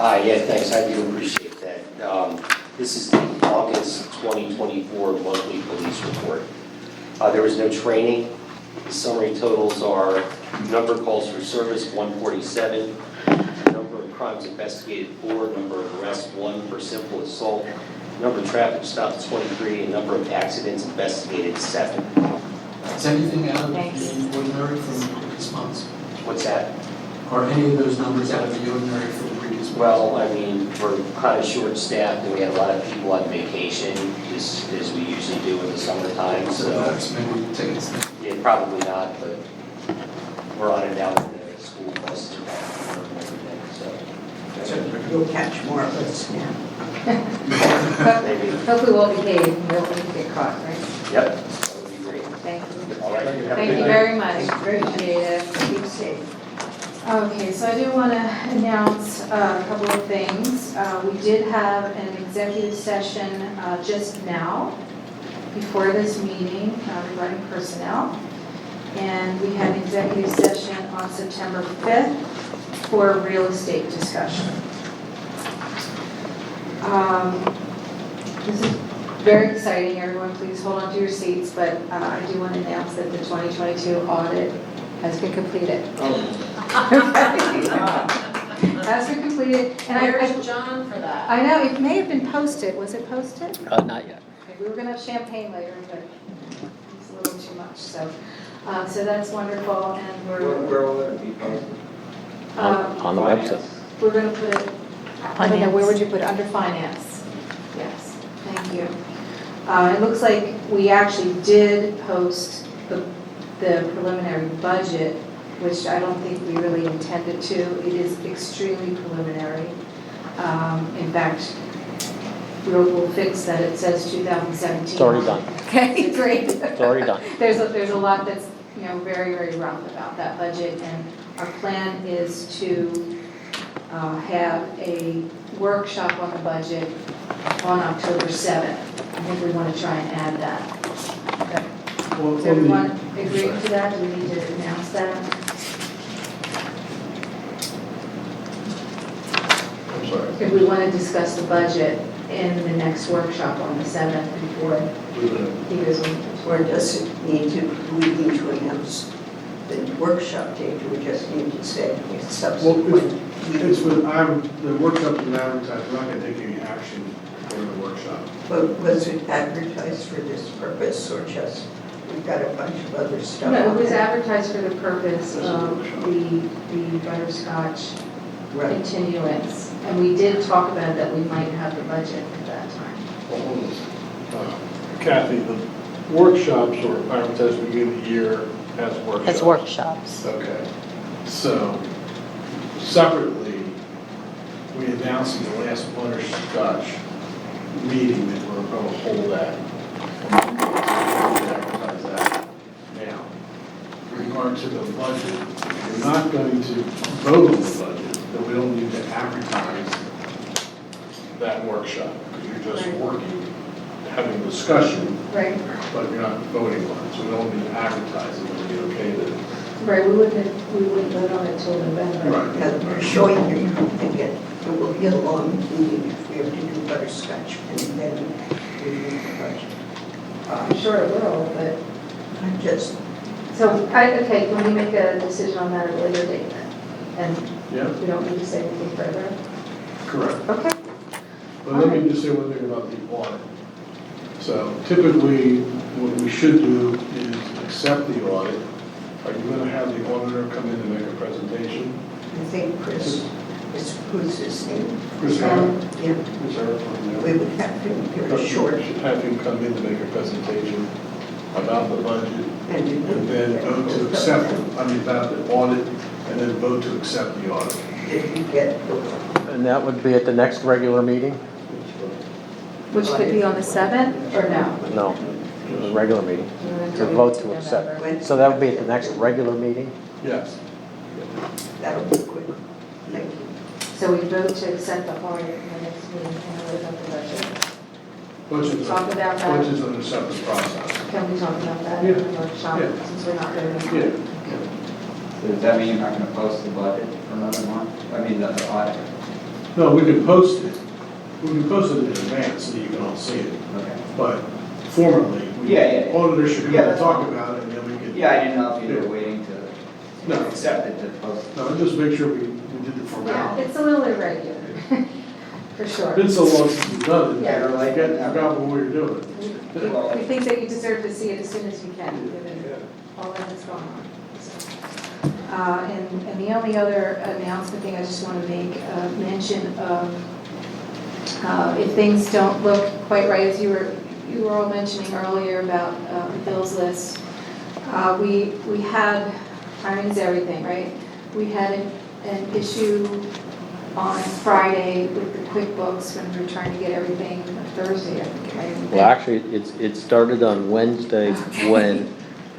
Yeah, thanks. I do appreciate that. This is the August 2024 monthly police report. There was no training. The summary totals are number of calls for service, 147, number of crimes investigated, 4, number of arrests, 1 for simple assault, number of traffic stops, 23, and number of accidents investigated, 7. Is anything out of the ordinary from the previous months? What's that? Are any of those numbers out of the ordinary from the previous months? Well, I mean, we're kind of short-staffed, and we had a lot of people on vacation, as we usually do in the summertime, So so, that's maybe tickets then. yeah, probably not, but we're on it now with the school buses and everything, So you'll catch more of us now. so, maybe, Hopefully we'll behave and we won't get caught, right? yep, that would be great. Thank you. All right. Thank you very much. Appreciate it. Keep safe. Okay, so I do want to announce a couple of things. We did have an executive session just now, before this meeting, regarding personnel. And we had an executive session on September 5th for real estate discussion. This is very exciting. Everyone, please hold on to your seats, but I do want to announce that the 2022 audit has been completed. Has been completed. And Where's John for that? I know, it may have been posted. Was it posted? Not yet. Okay, we were going to have champagne later, but it's a little too much. So that's wonderful, and Where will it be posted? On the website. we're going to put it, I don't know, where would you put it? Under finance. Yes, thank you. It looks like we actually did post the preliminary budget, which I don't think we really intended to. It is extremely preliminary. In fact, we'll fix that. It says 2017. It's already done. Okay, great. It's already done. There's a lot that's, very, very rough about that budget, and our plan is to have a workshop on the budget on October 7th. I think we want to try and add that. Okay. Does everyone agree to that? Do we need to announce that? I'm sorry. If we want to discuss the budget in the next workshop on the 7th before he goes on. Or does it need to, we need to announce the workshop date, we just need to say it's subsequent. It's with, the workshop is advertised, we're not going to take any action during the workshop. But was it advertised for this purpose or just, we've got a bunch of other stuff? No, it was advertised for the purpose of the butterscotch continuance. And we did talk about that we might have the budget at that time. Kathy, the workshops are advertised at the beginning of the year as workshops. As workshops. Okay. So, separately, we announced in the last butterscotch meeting that we're going to hold that. Advertise that now. In regard to the budget, we're not going to vote on the budget, but we don't need to advertise that workshop, because you're just Right. working, having a discussion, Right. but you're not voting on it, so we don't need to advertise it, it'll be okay to. Right, we wouldn't vote on it till November. Yeah, we're showing you, again, it will be a long meeting if we have to do butterscotch and then we do the budget. I'm sure it will, but, I'm just, so, okay, can we make a decision on that at a later date then? And Yeah, we don't need to say anything further? correct. Okay. But let me just say one thing about the audit. So typically, what we should do is accept the audit. Are you going to have the auditor come in and make a presentation? I think Chris, who's his name? Chris Harrell? Yeah, Chris Harrell, we would have to give a short should have him come in to make a presentation about the budget and then vote to accept, about the audit, and then vote to accept the audit. Did you get And that would be at the next regular meeting? Which could be on the 7th, or no? No, the regular meeting. To vote to accept. So that would be at the next regular meeting? Yes. that'll be quick. Thank you. So we vote to accept the audit in the next meeting, and what about the budget? Budget's Talk about that. budget's under separate process. Can we talk about that in the workshop, Yeah. since we're not voting? Yeah. So does that mean you're not going to post the budget for another month? I mean, the audit? No, we can post it. We can post it in advance so you can all see it. Okay. But formally, Yeah. auditors should come Yeah, and that's talk fine. about it and then we can. Yeah, I didn't know if you were waiting to No. accept it to post. No, just make sure we did the Yeah, formality. it's a little irregular, for sure. It's been so long since we've done it, Yeah. you're like, I forgot what we were doing. We think that you deserve to see it as soon as you can, given all that has gone on. And the only other announcement thing I just want to make mention of, if things don't look quite right, as you were all mentioning earlier about the bills list, we had, timing's everything, right? We had an issue on Friday with the QuickBooks when we were trying to get everything, Thursday, I think, right? Well, actually, it started on Wednesday when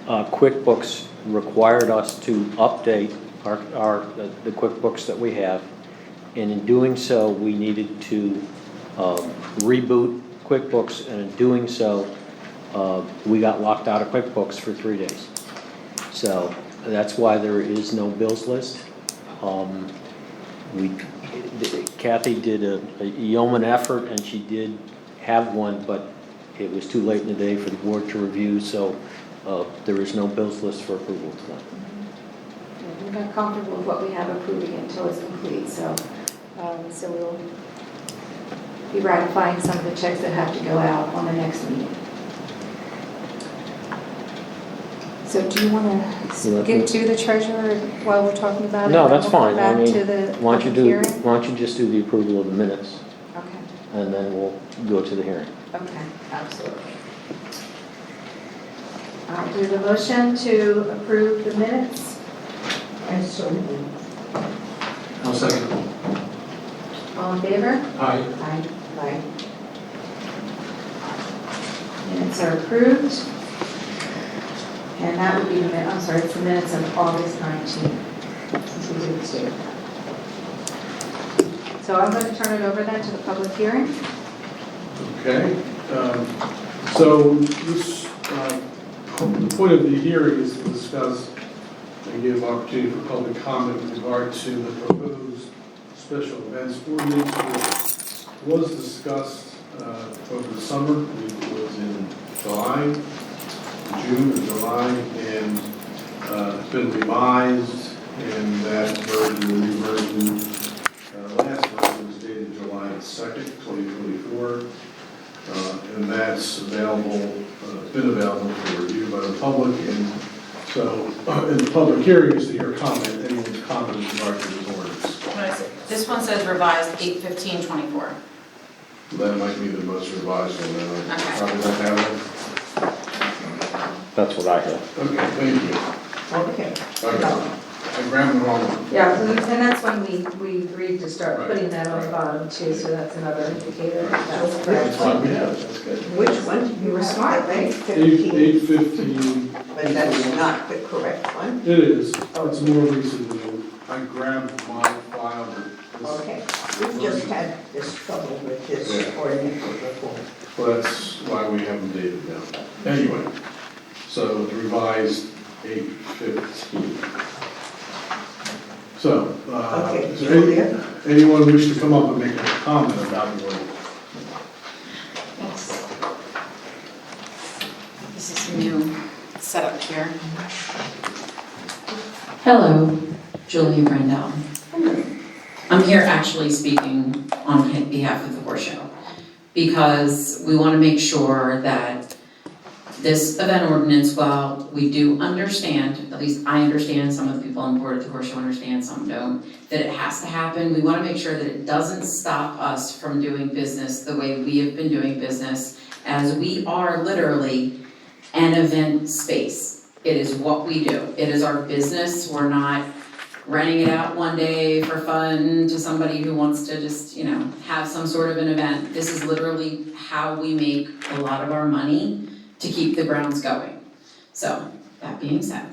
QuickBooks required us to update the QuickBooks that we have. And in doing so, we needed to reboot QuickBooks, and in doing so, we got locked out of QuickBooks for 3 days. So that's why there is no bills list. Kathy did a yeoman effort, and she did have one, but it was too late in the day for the board to review, so there is no bills list for approval tonight. We're not comfortable with what we have approving until it's complete, so we'll be ratifying some of the checks that have to go out on the next meeting. So do you want to get to the treasurer while we're talking about it? No, and then that's we'll fine. come I back mean, to the why don't public hearing? you just do the approval of the minutes, Okay, and then we'll go to the hearing. okay, absolutely. Do we have a motion to approve the minutes? And so, I'll second. All in favor? Aye. Aye. like, Minutes are approved. And that would be it's the minutes of August 19th, since we did this year. So I'm going to turn it over then to the public hearing. Okay, so this, the point of the hearing is to discuss and give opportunity for public comment with regard to the proposed special events ordinance, which was discussed over the summer. It was in June or July, and it's been revised, and that version, the new version, last version was dated July 2nd, 2024. And that's available, been available for review by the public, and so in the public hearing is to hear comment, anyone's comment in regard to this ordinance. This one says revised 8/15/24. That might be the most revised one, then I Okay. probably don't have it. That's what I have. Okay, thank you. okay. Okay, I grabbed the wrong one. Yeah, and that's when we agreed to start Right. putting that on the bottom too, so that's another indicator that that's Which correct. That's why we have it, that's good. Which one? You were smart, right? 15, 8:15. but that's not the correct one? It is, it's more recent than, I grabbed my file with this. Okay, we've just had this trouble with this Yeah. ordinance before. Well, that's why we haven't dated down. Anyway, so it's revised 8:15. So, Okay, is there Julia? anyone wish to come up and make a comment about the ordinance? Yes. This is a new setup here. Hello, Julia Brandell. I'm here actually speaking on behalf of the horse show because we want to make sure that this event ordinance, while we do understand, at least I understand, some of the people on board at the horse show understand, some don't, that it has to happen. We want to make sure that it doesn't stop us from doing business the way we have been doing business, as we are literally an event space. It is what we do. It is our business. We're not renting it out one day for fun to somebody who wants to just, have some sort of an event. This is literally how we make a lot of our money to keep the grounds going. So, that being said,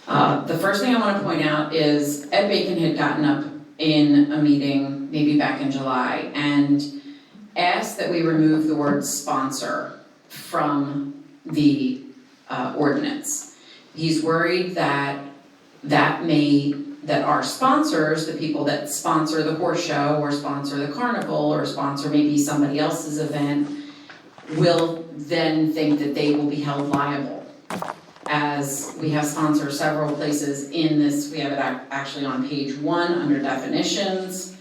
the first thing I want to point out is Ed Bacon had gotten up in a meeting, maybe back in July, and asked that we remove the word sponsor from the ordinance. He's worried that that may that are sponsors, the people that sponsor the horse show or sponsor the carnival or sponsor maybe somebody else's event, will then think that they will be held liable. As we have sponsored several places in this, we have it actually on page 1 under definitions.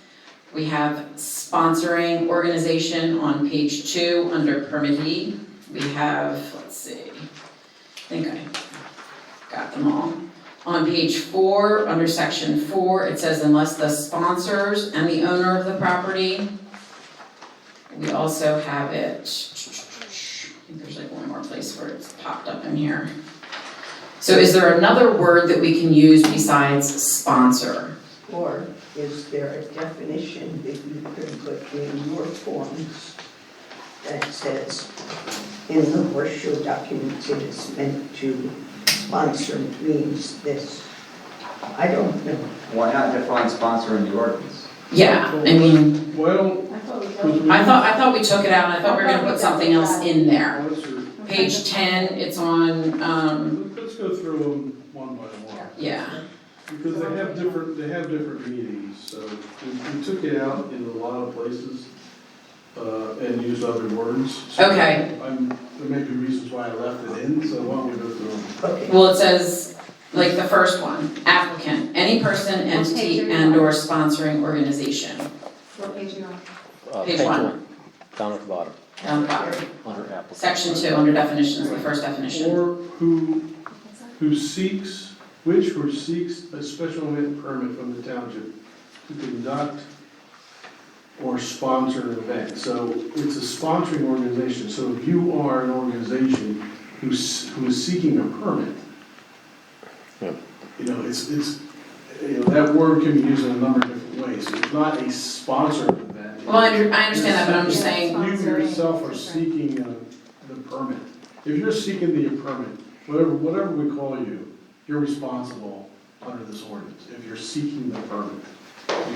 We have sponsoring organization on page 2 under permittee. We have, let's see, I think I got them all. On page 4, under section 4, it says unless the sponsors and the owner of the property. We also have it, I think there's like one more place where it's popped up in here. So is there another word that we can use besides sponsor? Or is there a definition that you could put in your forms that says, in the horseshoe documents, it is meant to sponsor means this? I don't know. Why not define sponsor in the ordinance? Yeah, I mean, Well, I thought we because we. I thought we took it out, and I thought we were gonna put something else in there. What's your- Page 10, it's on, Let's go through them one by one. yeah, Because they have different meanings, so we took it out in a lot of places, and used other words. So Okay. There may be reasons why I left it in, so why don't we go through them? Okay. well, it says, like the first one, applicant, any person, entity, and/or sponsoring organization. What page are you on? Page 1. Down at the bottom, Down the bottom. under applicant. Section 2, under definitions, the first definition. Or who seeks a special event permit from the township to conduct or sponsor an event. So it's a sponsoring organization, so if you are an organization who is seeking a permit, Yeah. that word can be used in a number of different ways. It's not a sponsored event. Well, I understand that, but I'm just saying, You yourself are seeking the permit. If you're seeking the permit, whatever we call you, you're responsible under this ordinance, if you're seeking the permit.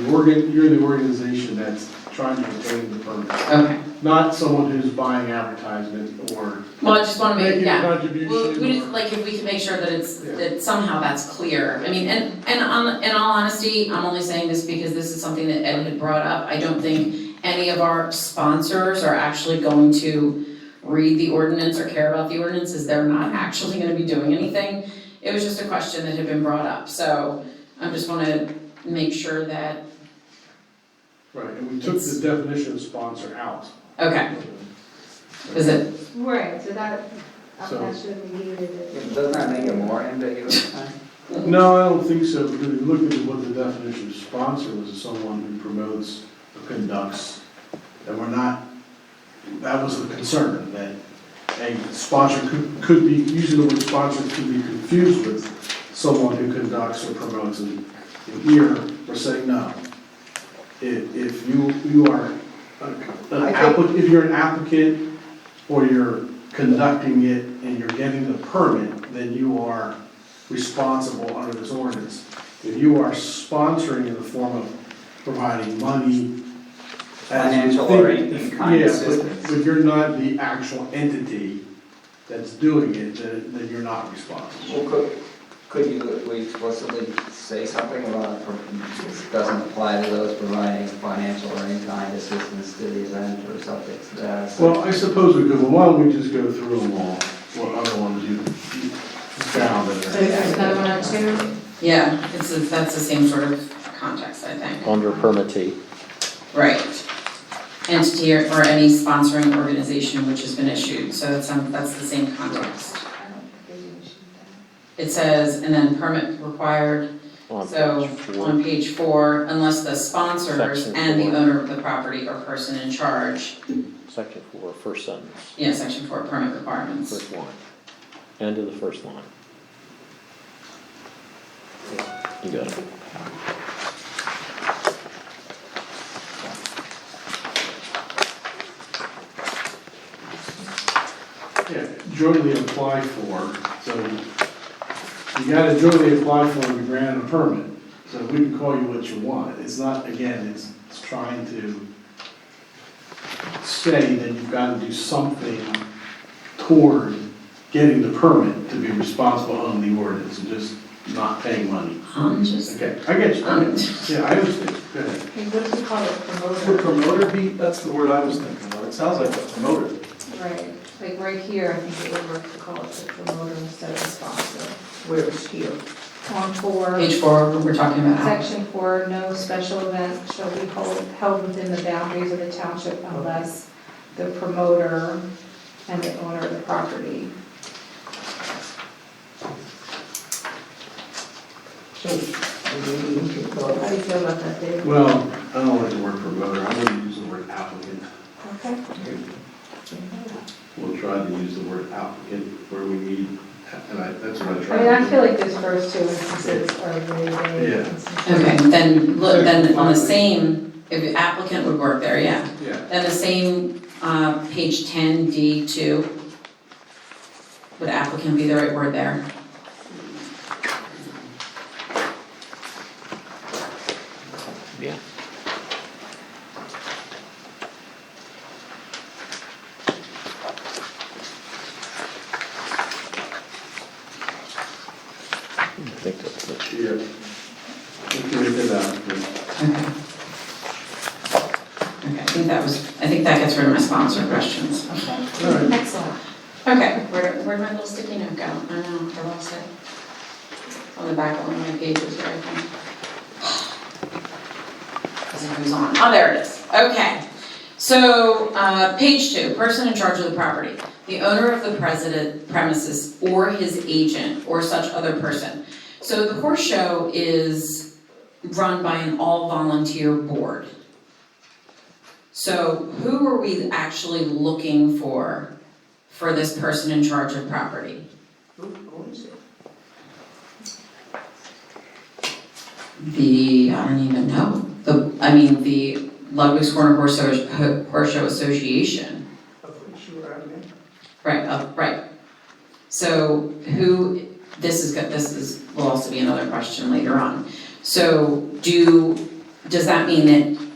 You're the organization that's trying to obtain the permit, okay. not someone who's buying advertisement or Well, I just wanna make, making a yeah. contribution. Well, we just, or- like, if we could make sure that it's, Yeah. that somehow that's clear. I mean, in all honesty, I'm only saying this because this is something that Ed had brought up. I don't think any of our sponsors are actually going to read the ordinance or care about the ordinance, as they're not actually gonna be doing anything. It was just a question that had been brought up, so I just wanna make sure that, Right, and we took the definition of sponsor out. okay, is it, Right, so that So- should be needed. Doesn't that make it more ambiguous? No, I don't think so, because if you look at what the definition of sponsor was, is someone who promotes or conducts, and we're not, that was the concern, that a sponsor could be, using the word sponsor could be confused with someone who conducts or promotes, and here, we're saying no. If you are if you're an applicant, or you're conducting it and you're getting the permit, then you are responsible under this ordinance. If you are sponsoring in the form of providing money, as you Financial think- or in kind yeah, assistance. but you're not the actual entity that's doing it, then you're not responsible. Well, could we explicitly say something about, this doesn't apply to those providing financial or in-kind assistance to the event or something to that effect? Well, I suppose we could, well, why don't we just go through them all, what other ones you found in So there? there's another one or two? yeah, that's the same sort of context, I think. Under permittee. Right. Entity or any sponsoring organization which has been issued, so that's the same context. I don't think they should. It says, and then permit required, On so page 4. on page 4, unless the sponsors Section and the 4. owner of the property or person in charge, Section 4, first sentence, yeah, section 4, permit requirements. first line. End of the first line. You got it. Yeah, jointly apply for, so you gotta jointly apply for and be granted a permit. So we can call you what you want. It's not, again, it's trying to say that you've gotta do something toward getting the permit to be responsible under the ordinance. And just not paying money. I'm just, Okay, I get you. Yeah, I understand. Go ahead. Hey, what do we call it, Would promoter? promoter be, that's the word I was thinking of. It sounds like a promoter. Right, like right here, I think it would work to call it the promoter instead of the sponsor. Where it's here. On 4. page 4, we're talking about. Section 4, no special event shall be held within the boundaries of the township unless the promoter and the owner of the property. So we need to go. How do you feel about that, Dave? Well, I don't like the word promoter. I want to use the word applicant. Okay. We'll try to use the word applicant where we need, and that's what I I try mean, to I do. feel like those first 2 instances are really vague. Yeah. Okay, then, look, then on the same, if applicant would work there, yeah. Yeah. Then the same, page 10D2, would applicant be the right word there? Yeah. I think that's it. Yeah. We can leave it out. Okay, I think that gets rid of my sponsor questions. Okay, All right. excellent. Okay, where'd my little sticky note go? I don't know, I lost it. On the back of one of my pages here, I think. As it goes on. Oh, there it is. Okay. So, page 2, person in charge of the property. The owner of the premises or his agent or such other person. So the horse show is run by an all-volunteer board. So who are we actually looking for this person in charge of property? Who owns it? I don't even know. The Ludwig's Corner Horse Show Association. Of which you are a member. Right. So will also be another question later on. So does that mean that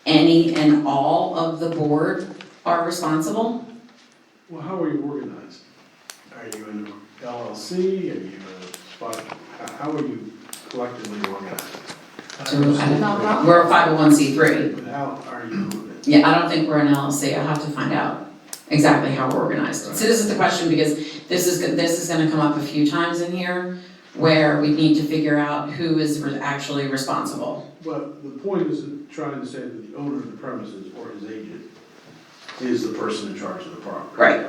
any and all of the board are responsible? Well, how are you organized? Are you in a LLC? Are you how are you collectively organized? We're a 501c3. But how are you? Yeah, I don't think we're an LLC. I'll have to find out exactly how we're organized. So this is the question because this is gonna come up a few times in here where we need to figure out who is actually responsible. But the point is trying to say that the owner of the premises or his agent is the person in charge of the property. Right.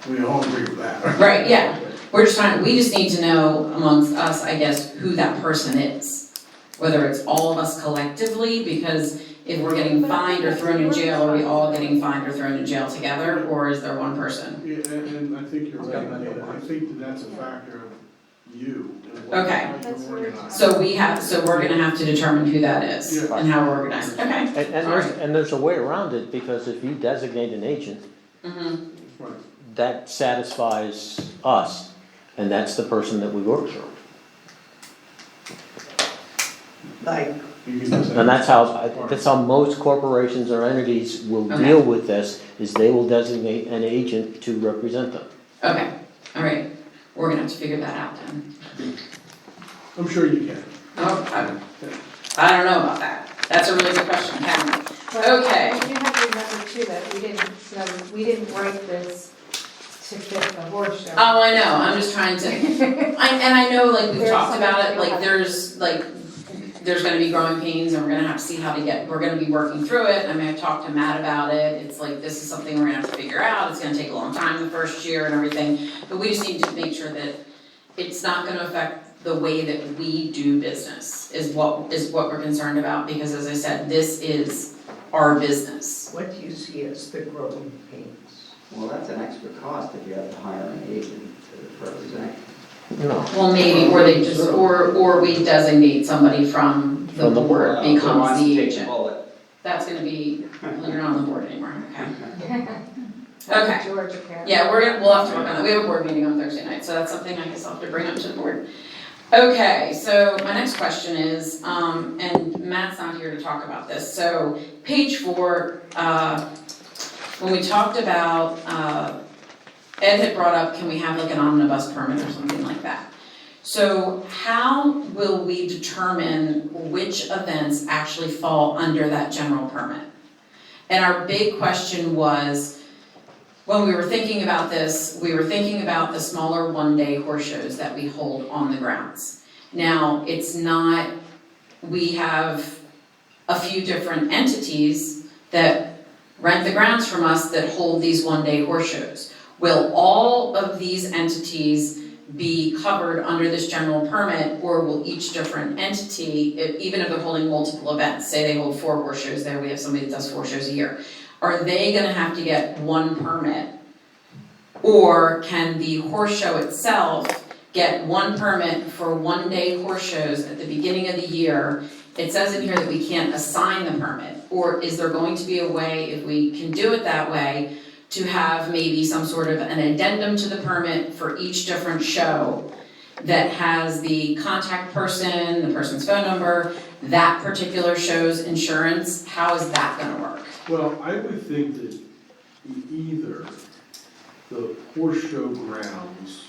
We all agree with that, right? Right, yeah. We just need to know amongst us, I guess, who that person is. Whether it's all of us collectively, because if we're getting fined or thrown in jail, are we all getting fined or thrown in jail together, or is there one person? Yeah, and I think you're right. I think that's a factor of you. And Okay. how you're organized. So we're gonna have to determine who that is Yeah. and how we're organized. Okay. And there's a way around it, because if you designate an agent, Mm-hmm. Right. that satisfies us, and that's the person that we work for. Like, You can just say- And that's how most corporations or entities will Okay. deal with this, is they will designate an agent to represent them. Okay, all right. We're gonna have to figure that out then. I'm sure you can. Oh, I don't know about that. That's a really good question, Karen. Okay. But you have to remember too that we didn't write this to fit the horse show. Oh, I know, I'm just trying to, I know, like, we've There's talked about it, something like, there's gonna be growing pains, and we're gonna have to see we're gonna be working through it. I mean, I've talked to Matt about it, it's like, this is something we're gonna have to figure out, it's gonna take a long time the first year and everything, but we just need to make sure that it's not gonna affect the way that we do business, is what we're concerned about, because as I said, this is our business. what do you see as the growing pains? Well, that's an extra cost if you have to hire an agent to represent. No. Well, maybe, or they just, or we designate somebody from the From the board Who becomes wants to the take agent. bullet? That's gonna be, well, you're not on the board anymore, okay? Okay. George, apparently. Yeah, we'll have to work on that. We have a board meeting on Thursday night, so that's something I guess I'll have to bring up to the board. Okay, so my next question is, and Matt's not here to talk about this, so page 4, when we talked about, Ed had brought up, can we have like an omnibus permit or something like that? So how will we determine which events actually fall under that general permit? And our big question was, when we were thinking about this, we were thinking about the smaller one-day horse shows that we hold on the grounds. Now, it's not, we have a few different entities that rent the grounds from us that hold these one-day horse shows. Will all of these entities be covered under this general permit, or will each different entity, even if they're holding multiple events, say they hold 4 horse shows there, we have somebody that does 4 shows a year, are they gonna have to get one permit? Or can the horse show itself get one permit for one-day horse shows at the beginning of the year? It says in here that we can't assign the permit, or is there going to be a way, if we can do it that way, to have maybe some sort of an addendum to the permit for each different show that has the contact person, the person's phone number, that particular show's insurance? How is that gonna work? Well, I would think that either the horse show grounds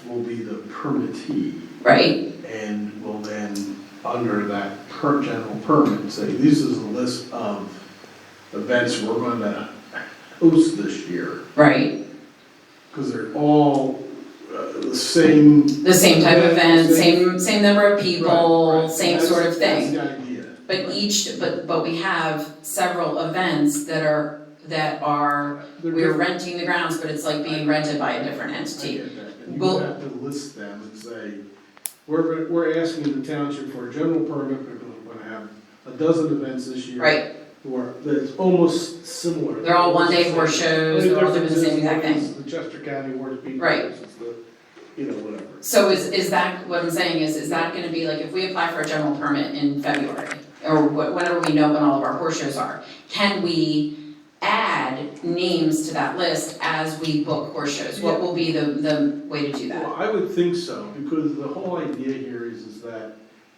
will be the permittee Right? and will then, under that general permit, say, this is a list of events we're going to host this year. Right. Because they're all the same. The same type of event, Same- same number of people, Right, right. same That's- sort of thing. That's the idea. But we have several events that are, They're we're different. renting the grounds, but it's like being rented by a different I entity. get that. And you Well- have to list them and say, we're asking the township for a general permit, we're gonna have a dozen events this year. Right, Or that's almost similar. they're all one-day horse shows, Only they're all doing the difference same is exact one thing. is the Chester County Horse Beat. Right. versus the, whatever. So is that, what I'm saying is that gonna be like, if we apply for a general permit in February, or whenever we know when all of our horse shows are, can we add names to that list as we book horse shows? What will be the way to do that? Well, I would think so, because the whole idea here is that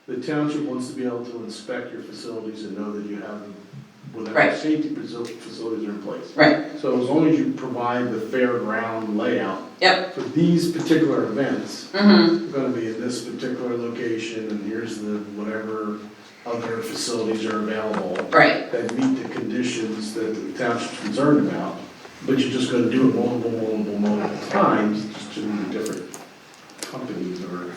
the township wants to be able to inspect your facilities and know that you have whatever Right. safety facilities are in place. Right, So as long as you provide the fairground layout. Yep. For these particular events, mm-hmm, they're gonna be in this particular location, and here's the whatever other facilities are available right, that meet the conditions that the township's concerned about, but you're just gonna do it multiple times, just to the different companies or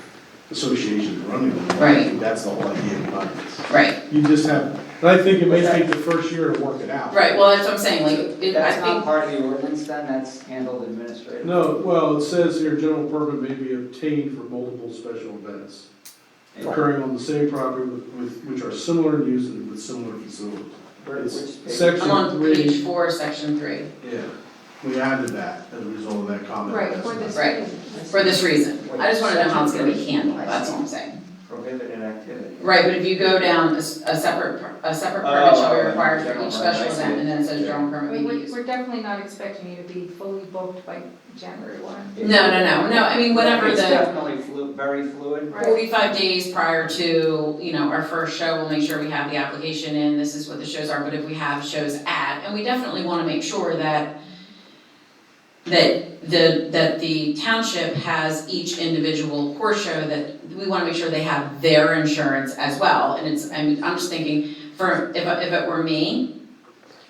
associations running them. Right. I think that's the whole idea behind this. right, You just have, and I think it may take the first year to work it out. right, well, that's what I'm saying, like, I That's not think, part of the ordinance then, that's handled administratively? No, well, it says here, general permit may be obtained for multiple special events occurring on the same property which are similar in use and with similar facilities. It's Which page? section I'm on 3. page 4, section 3, Yeah, we added that as a result of that comment. Right, for this Right. reason. for this reason. I just wanna know how it's gonna be handled, that's all I'm saying. Prohibited activity. Right, but if you go down, a separate permit shall be required for each special event, and then it says general permit may be used. We're definitely not expecting you to be fully booked by January 1. No, I mean, whenever It's the definitely very fluid. Right. 45 days prior to, our first show, we'll make sure we have the application in, this is what the shows are, but if we have shows and we definitely wanna make sure that the township has each individual horse show, that we wanna make sure they have their insurance as well, and I'm just thinking, if it were me,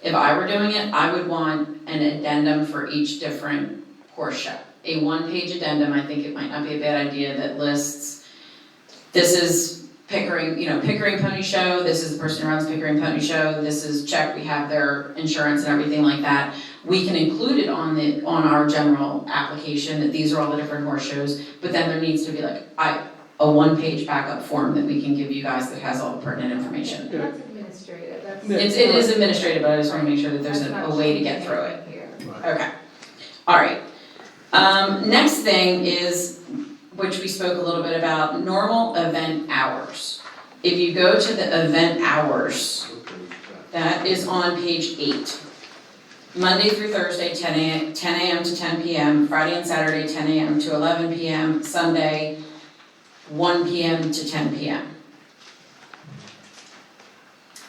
if I were doing it, I would want an addendum for each different horse show. A one-page addendum, I think it might not be a bad idea, that lists, this is Pickering, Pickering Pony Show, this is the person who runs Pickering Pony Show, this is check, we have their insurance and everything like that. We can include it on our general application, that these are all the different horse shows, but then there needs to be like, a one-page backup form that we can give you guys that has all the pertinent information. That's administrative, that's. It is administrative, but I just wanna make sure that there's That's not a way to get through it. here. Okay, all right. Next thing is, which we spoke a little bit about, normal event hours. If you go to the event hours, that is on page 8. Monday through Thursday, 10 a.m. to 10 p.m., Friday and Saturday, 10 a.m. to 11 p.m., Sunday, 1 p.m. to 10 p.m.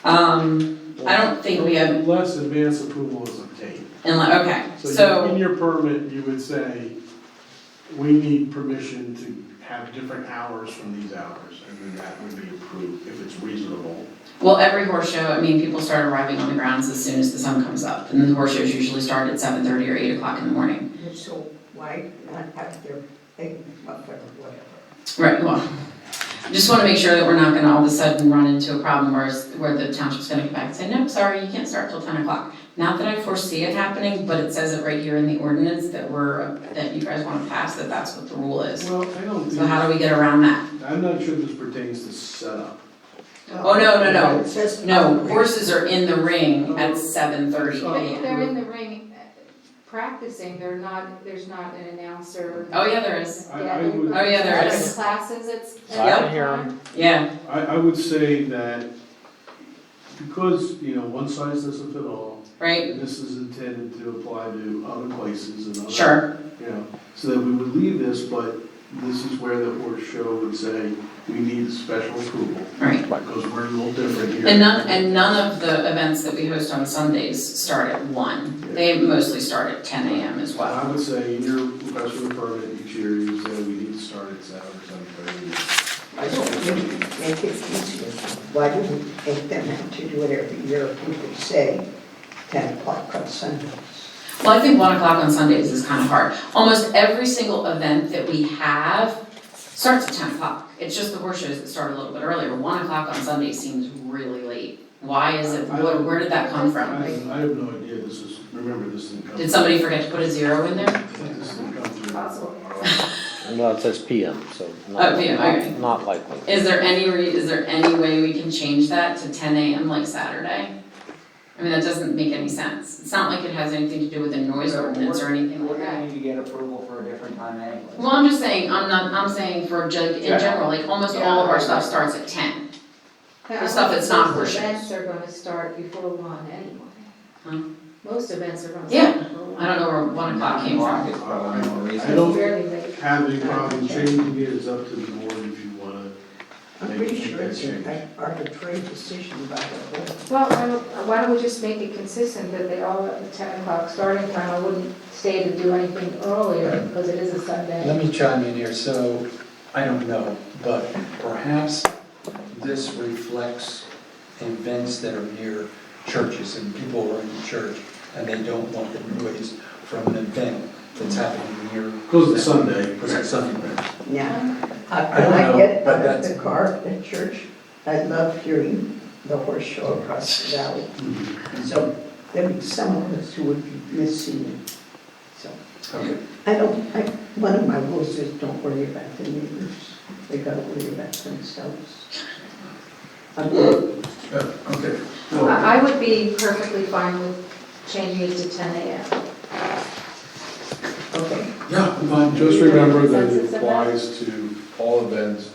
I don't think we have, Unless advance approval is obtained. okay, So so, in your permit, you would say, we need permission to have different hours from these hours, and then that would be approved if it's reasonable. Well, every horse show, I mean, people start arriving on the grounds as soon as the sun comes up, and then the horse shows usually start at 7:30 or 8 o'clock in the morning. So why not have their thing up or whatever? Right, well, I just want to make sure that we're not gonna all of a sudden run into a problem where the township's gonna come back and say, no, sorry, you can't start till 10 o'clock. Not that I foresee it happening, but it says it right here in the ordinance that that you guys want to pass, that that's what the rule is. Well, I don't So think, how do we get around that? I'm not sure this pertains to setup. Oh, no. It says No, operate. horses are in the ring at 7:30 Oh. If a.m. they're in the ring practicing, there's not an announcer. Oh, yeah, there is. I would- Oh, yeah, there Like is. Classes, it's. I can hear 'em. Yeah, I would say that because, one size doesn't fit all, right? and this is intended to apply to other places and other. Sure. So that we would leave this, but this is where the horse show would say, we need special approval, Right. because we're a little different here. And none of the events that we host on Sundays start at 1. They mostly start at 10 a.m. as well. I would say in your request for the permit each year, you say we need to start at 7 or 7:30. I don't really make it easier. Why do we make them have to do it every year if we could say 10 o'clock on Sundays? Well, I think 1 o'clock on Sundays is kind of hard. Almost every single event that we have starts at 10 o'clock. It's just the horse shows that start a little bit earlier. 1 o'clock on Sunday seems really late. Why is it, where did that come I from? have no idea, remember this didn't come. Did somebody forget to put a 0 in there? This didn't come through. Possible. No, it says PM, so Oh, PM, okay. not likely. Is there any way we can change that to 10 a.m. like Saturday? I mean, that doesn't make any sense. It's not like it has anything to do with a noise ordinance or anything We're like that. gonna need to get approval for a different time anyway. Well, I'm just saying, I'm saying for in general, like almost all of our stuff starts at 10. The stuff that's not Most horse events are gonna start before 1 anyway. Huh? Most events are gonna Yeah. start before 1. I don't know where 1 o'clock came from. It's probably more I reasonable. don't It's fairly late. have any problem changing it, it's up to the board if you wanna. I'm pretty sure it's an arbitrary decision by the board. Well, why don't we just make it consistent that they all have a 10 o'clock starting time? I wouldn't stay to do anything earlier because it is a Sunday. Let me chime in here, so, I don't know, but perhaps this reflects events that are near churches and people are in the church and they don't want the noise from an event that's happening near. Because it's Sunday. Because it's Sunday. Now, I when don't I know, get but out of that's- the car at church, I love hearing the horse show across the valley. So there'd be some of us who would be missing it. So Okay. one of my rules is don't worry about the neighbors. They gotta worry about themselves. Okay. I would be perfectly fine with changing it to 10 a.m. Okay, Yeah, I'm fine. Just remember that Consensus it of that? applies to all events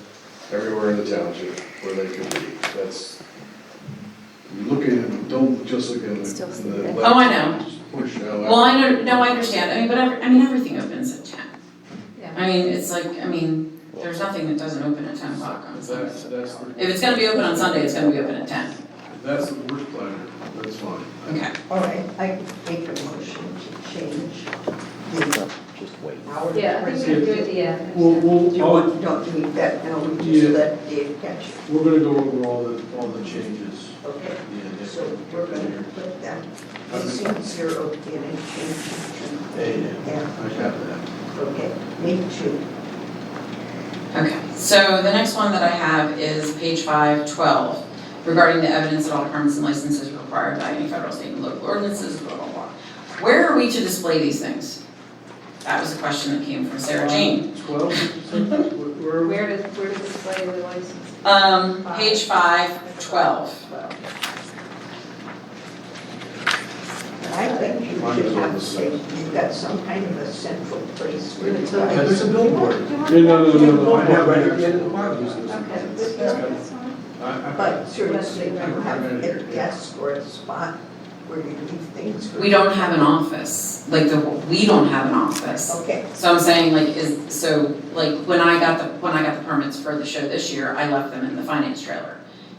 everywhere in the township where they could be. That's, you look at, don't just look at Still see the. that. Oh, I know. Horse show. Well, I know, no, I understand. I mean, but everything opens at 10. Yeah. I mean, it's like, there's nothing that doesn't open at 10 o'clock on Sunday. That's the, If it's gonna be open on Sunday, it's gonna be open at 10. if that's the board's pleasure, that's fine. Okay. all right, I make a motion to change the Just wait. hour. Yeah, I think we can do it at the end. Don't need that now, we Yeah. just let Dave catch it. We're gonna go over all the changes. Okay, Yeah, so we're gonna put that missing 0 in and change it to, Yeah, I got that. okay, me too. Okay, so the next one that I have is page 512, regarding the evidence that all permits and licenses required by any federal, state, and local ordinances, blah, blah, blah. Where are we to display these things? That was a question that came from Sarah Jane. 12, where? Where to display the license? Page 512. Well, I think you should have, say, you've got some kind of a central place where you Yeah, there's a billboard. Yeah, no, I have Right that. at the end of the park. Okay, that's fine. But seriously, you have a desk or a spot where you leave things for. We don't have an office, we don't have an office. Okay, So I'm saying when I got the permits for the show this year, I left them in the finance trailer.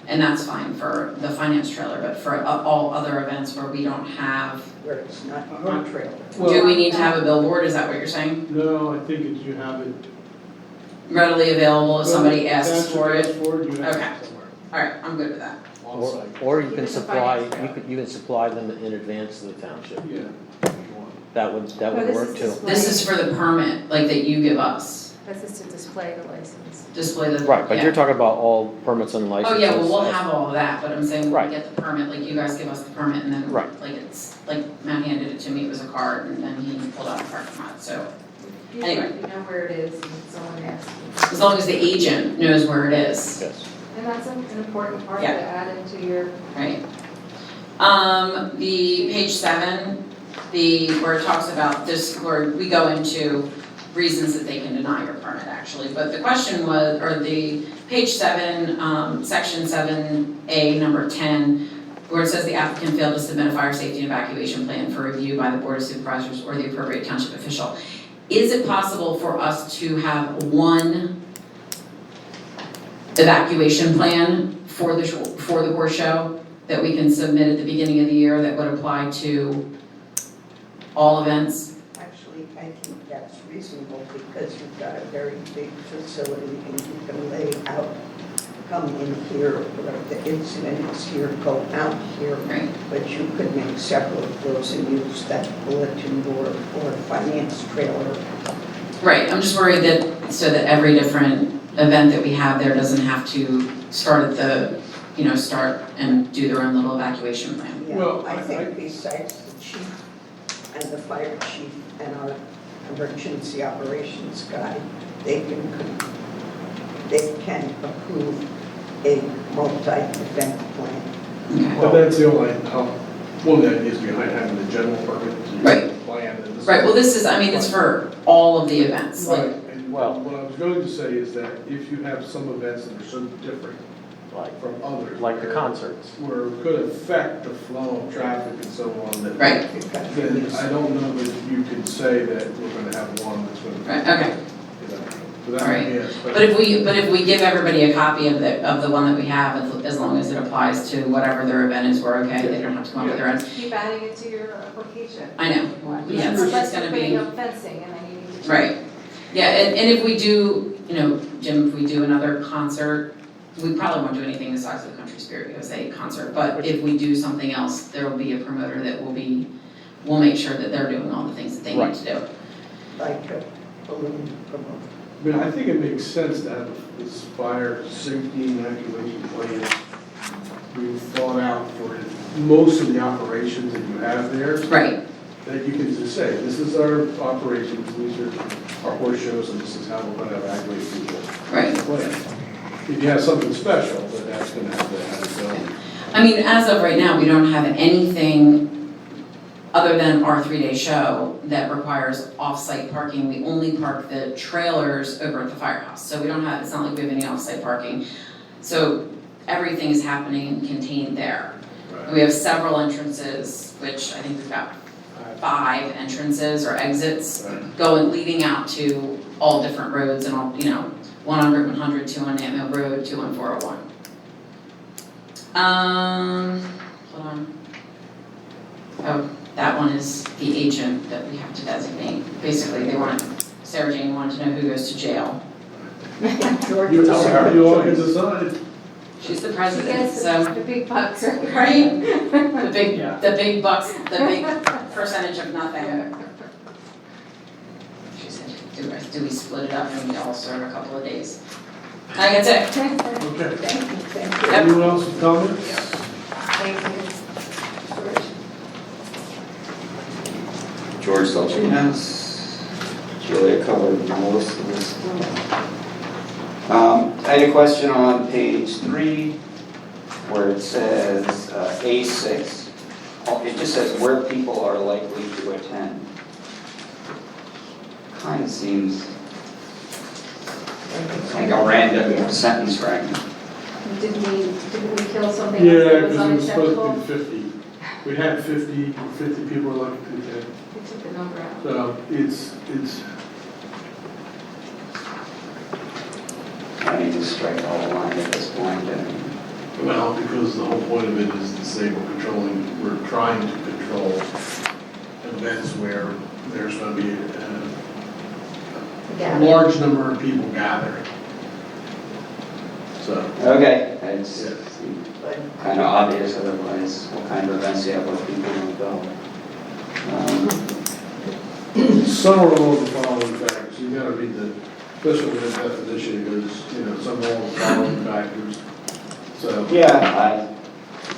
And that's fine for the finance trailer, but for all other events where we don't have, where it's not your trailer. do we need to have a billboard, is that what you're saying? No, I think you have it, readily available if somebody asks for it? You have Okay. it somewhere All right, I'm good with that. on Or, site. or you can With the supply, finance trail. you can supply them in advance to the township. Yeah, if you want. That No, would this work is too. display. This is for the permit, like that you give us, This is to display the license. display the. Right, but yeah. you're talking about all permits and Oh, licenses. yeah, well, we'll have all of that, but I'm saying when Right. we get the permit, like you guys give us the permit and then, Right. like it's, like Matt handed it to me, it was a card and then he pulled out a parking lot, so. Anyway. You know where it is and someone asks. As long as the agent knows where it is, Yes. And that's an important part to Yeah. add into your, right? The page 7, where it talks about this, where we go into reasons that they can deny your permit actually, but the question was, or the page 7, section 7A, number 10, where it says the applicant failed to submit a fire safety and evacuation plan for review by the board of supervisors or the appropriate township official. Is it possible for us to have one evacuation plan for the horse show that we can submit at the beginning of the year that would apply to all events? Actually, I think that's reasonable because you've got a very big facility and you can lay out, come in here, or the incident is here, go out here. Right. But you could make several of those and use that bulletin board or finance trailer. Right, I'm just worried that, so that every different event that we have there doesn't have to start at the, start and do their own little evacuation plan. Yeah, Well, I I- think besides the chief and the fire chief and our emergency operations guy, they can approve a multi-event plan. Okay. But that's the only, one of the ideas behind having the general permit. So you Right. can plan and this. Right, well, this is, it's for all of the events, Right, like, and Well- what I was going to say is that if you have some events that are so different from others. Like the where- concerts. Where it could affect the flow of traffic and so on, that. right, You've got to Then use- I don't know that you could say that we're gonna have one that's gonna. right, okay. So that All right. would be it, But if we give everybody a copy of the one that we have, as long as it applies to whatever their event is, we're okay, they don't have to come up with their own. keep adding it to your application. I know, yeah, it's Unless gonna you're be. putting up fencing and then you need to. Right, yeah, and if we do, Jim, if we do another concert, we probably won't do anything the size of the Country Spirit USA concert, but if we do something else, there will be a promoter that we'll make sure that they're doing all the things that they need to do. Like a balloon promoter. I mean, I think it makes sense to have this fire safety and evacuation plan being thought out for most of the operations that you have there. Right, That you can just say, this is our operations, these are our horse shows, and this is how we're gonna evacuate people. right. Plan. If you have something special, then that's gonna have to have its own. I mean, as of right now, we don't have anything other than our 3-day show that requires off-site parking. We only park the trailers over at the firehouse, so we don't have, it's not like we have any off-site parking. So everything is happening and contained there. And we have several entrances, which I think we've got 5 entrances or exits leading out to all different roads and all, 100, 100, 2 on Ant Mill Road, 2 on 401. Hold on. Oh, that one is the agent that we have to designate. Basically, Sarah Jane wanted to know who goes to jail. George You is all can decide. She's the She president, gets so, the big bucks, right? right? The big, Yeah. the big bucks, the big percentage of nothing. She said, do we split it up and we all serve a couple of days? I think that's it. Okay. Thank you. Yep. Anyone else with comments? Thank you. George Dolcinos, Julia covered most of this. I had a question on page 3 where it says A6. It just says where people are likely to attend. Kind of seems like a random sentence fragment. Didn't we kill something Yeah, else that was because it was supposed unacceptable? to be 50. We had 50 people were lucky to attend. We took the number out. So it's, I need to strike all the line at this point. well, because the whole point of it is to say we're trying to control events where there's going to be a large number of people gather. So, Okay, it's yeah. kind of obvious otherwise, what kind of events you have where people don't go. Some or all of the following factors, you gotta read the special event definition, because, some or all of the following factors. So, Yeah,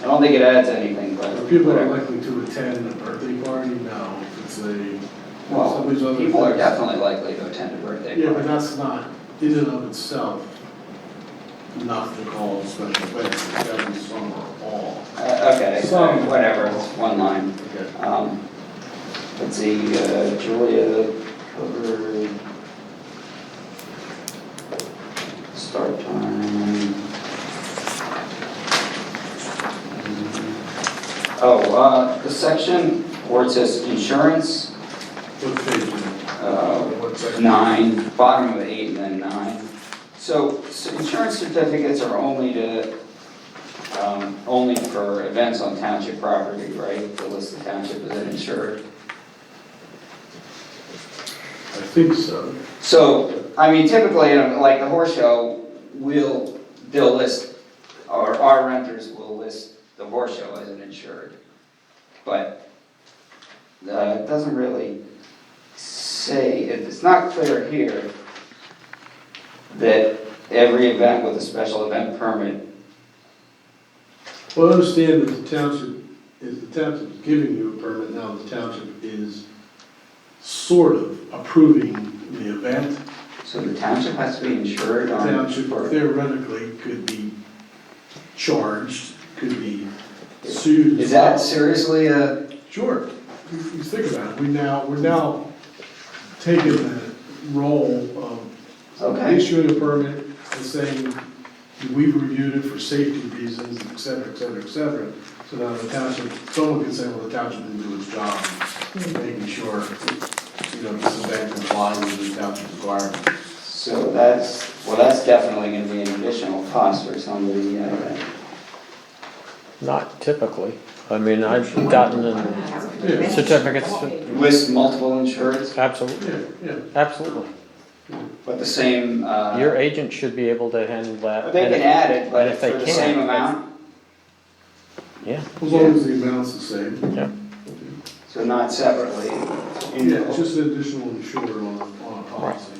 I don't think it adds anything, but are people are whatever. likely to attend a birthday party? No, if it's some Well, of these other people are things. definitely likely to attend a birthday Yeah, but party. that's not, in and of itself, enough to call a special event, it's gotta be some or all. Okay, Some. whatever, it's one line. Okay. Let's see, Julia covered start time. The section where it says insurance, What page is it? What section? 9, bottom of 8 and then 9. So insurance certificates are only for events on township property, right? To list the township as an insured. I think so. So, I mean, typically, like the horse show, they'll list, or our renters will list the horse show as an insured. But it doesn't really say, it's not clear here that every event with a special event permit. Well, I understand that the township is giving you a permit, now the township is sort of approving the event. So the township has to be insured The on. township theoretically could be charged, could be sued. Is that seriously a? Sure. You think about it, we're now taking the role of Okay. issuing a permit and saying, we've reviewed it for safety reasons, et cetera, et cetera, et cetera. So now the township, someone can say, well, the township didn't do its job, making sure, this event complies with the township requirements. So that's definitely gonna be an additional cost for somebody, Not typically. I mean, I've gotten Yeah, certificates, list multiple insureds, absolutely, yeah. absolutely. but the same, Your agent should be able to handle that. they and can if- add it, but and if they for the can't, same that's- amount, Yeah, As long as the amount's the same. yeah. so not separately. Yeah, it's just an additional insurer on a policy.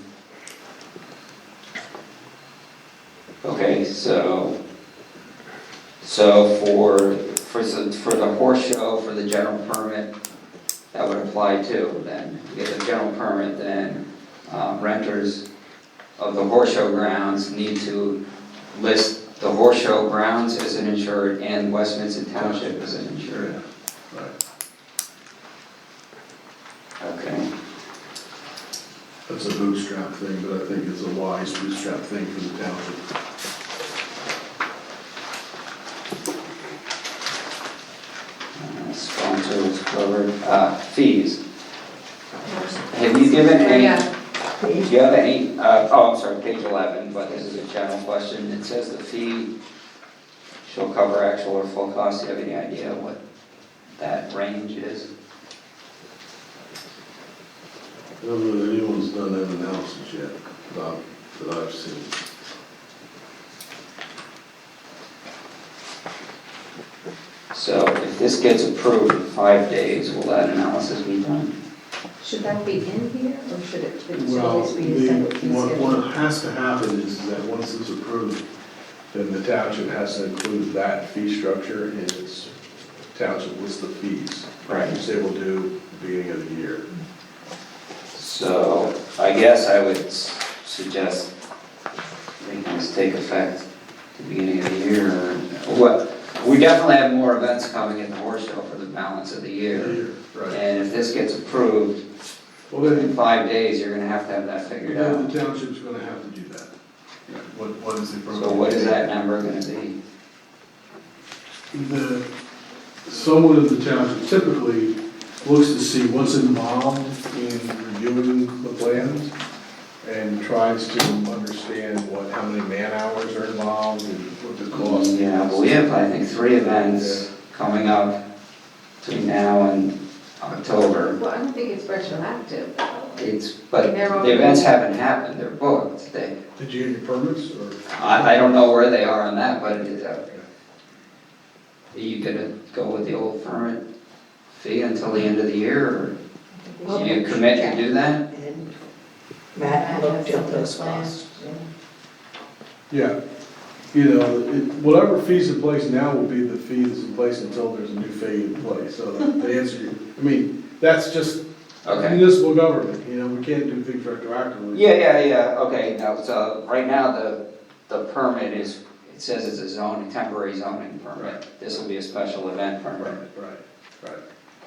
Okay, so for the horse show, for the general permit, that would apply too, then. To get the general permit, then renters of the horse show grounds need to list the horse show grounds as an insured and Westminster Township as an insured. Right. Okay, That's a bootstrap thing, but I think it's a wise bootstrap thing for the township. sponsors covered, fees. Have you given any? Do you have any, I'm sorry, page 11, but this is a general question. It says the fee shall cover actual or full costs. Do you have any idea what that range is? I don't know that anyone's done that analysis yet, that I've seen. So if this gets approved in 5 days, will that analysis be done? Should that be in here, or should it Well, always be a separate fee schedule? what has to happen is that once it's approved, then the township has to include that fee structure in its township list of fees. Right. Which they will do at the beginning of the year. So I guess I would suggest making this take effect at the beginning of the year. What, we definitely have more events coming at the horse show for the balance of the year. Right. And if this gets approved, Well, then, in 5 days, you're gonna have to have that figured then out. the township's gonna have to do that. What is the appropriate? So what is that number gonna be? Someone in the township typically looks to see what's involved in reviewing the plans and tries to understand how many man hours are involved and what the cost is. Yeah, but we have, I think, 3 events coming up between now and October. Well, I don't think it's retroactive, though. But the events haven't happened, they're booked. Did you get your permits, or? I don't know where they are on that, but are you gonna go with the old permit fee until the end of the year, or do you commit to do that? And Matt looked at those costs. Yeah, you know, whatever fee's in place now will be the fee that's in place until there's a new fee in place, so the answer, I mean, that's just Okay. municipal government, you know, we can't do things retroactively. Yeah, okay, now, so right now, the permit is, it says it's a zoning, temporary zoning permit. This will be a special event permit. Right.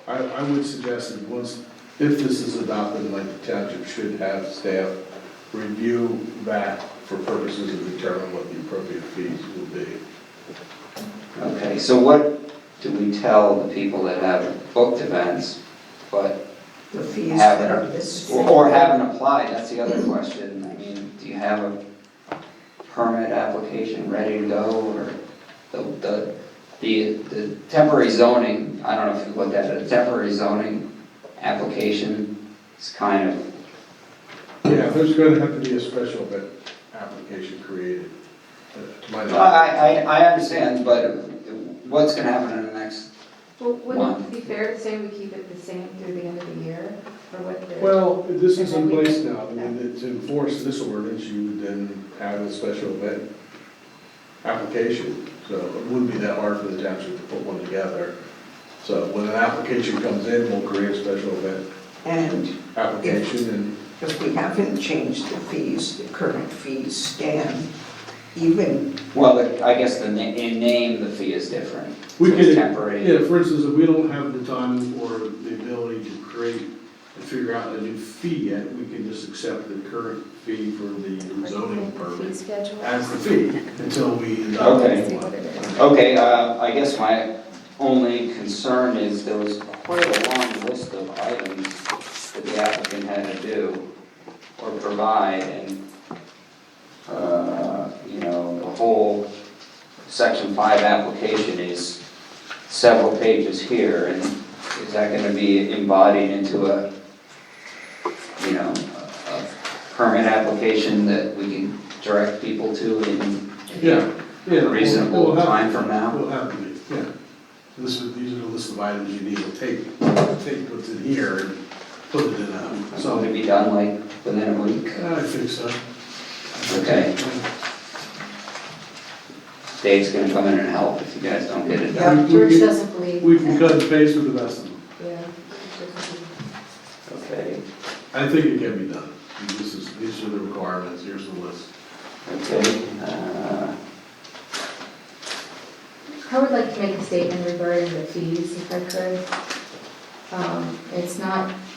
I would suggest that if this is adopted, like the township should have staff review that for purposes of determining what the appropriate fees will be. Okay, so what do we tell the people that have booked events, but The fees that are haven't, listed. or haven't applied? That's the other question. I mean, do you have a permit application ready to go, or the temporary zoning, I don't know if you looked at it, the temporary zoning application is kind of, Yeah, there's gonna have to be a special event application created. To my knowledge. I understand, but what's gonna happen in the next, Well, wouldn't it be fair to say we keep it the same through the end of the year, or what the? Well, this is in place now, and to enforce this ordinance, you would then have a special event application. So it wouldn't be that hard for the township to put one together. So when an application comes in, we'll create a special event And application and, if we haven't changed the fees, the current fees stand even. well, I guess in name, the fee is different. We So it's could- temporary. yeah, for instance, if we don't have the time or the ability to create and figure out a new fee yet, we can just accept the current fee for the zoning Fee permit schedule? as the fee until we adopt Okay. the See new what one. it is. Okay, I guess my only concern is there was quite a long list of items that the applicant had to do or provide, and, you know, the whole section 5 application is several pages here, and is that gonna be embodied into a, you know, a permit application that we can direct people to in Yeah. Yeah, a reasonable we'll have- time from now? Will have to be, yeah. These are the list of items you need to take what's in here and put it in a, So would so, it be done like within a week? I think so. Okay. Dave's gonna come in and help if you guys don't get it Yeah. done. George doesn't believe. We can cut and paste with the best of them. Yeah. Okay, I think it can be done. These are the requirements, here's the list. okay. I would like to make a statement regarding the fees, if I could.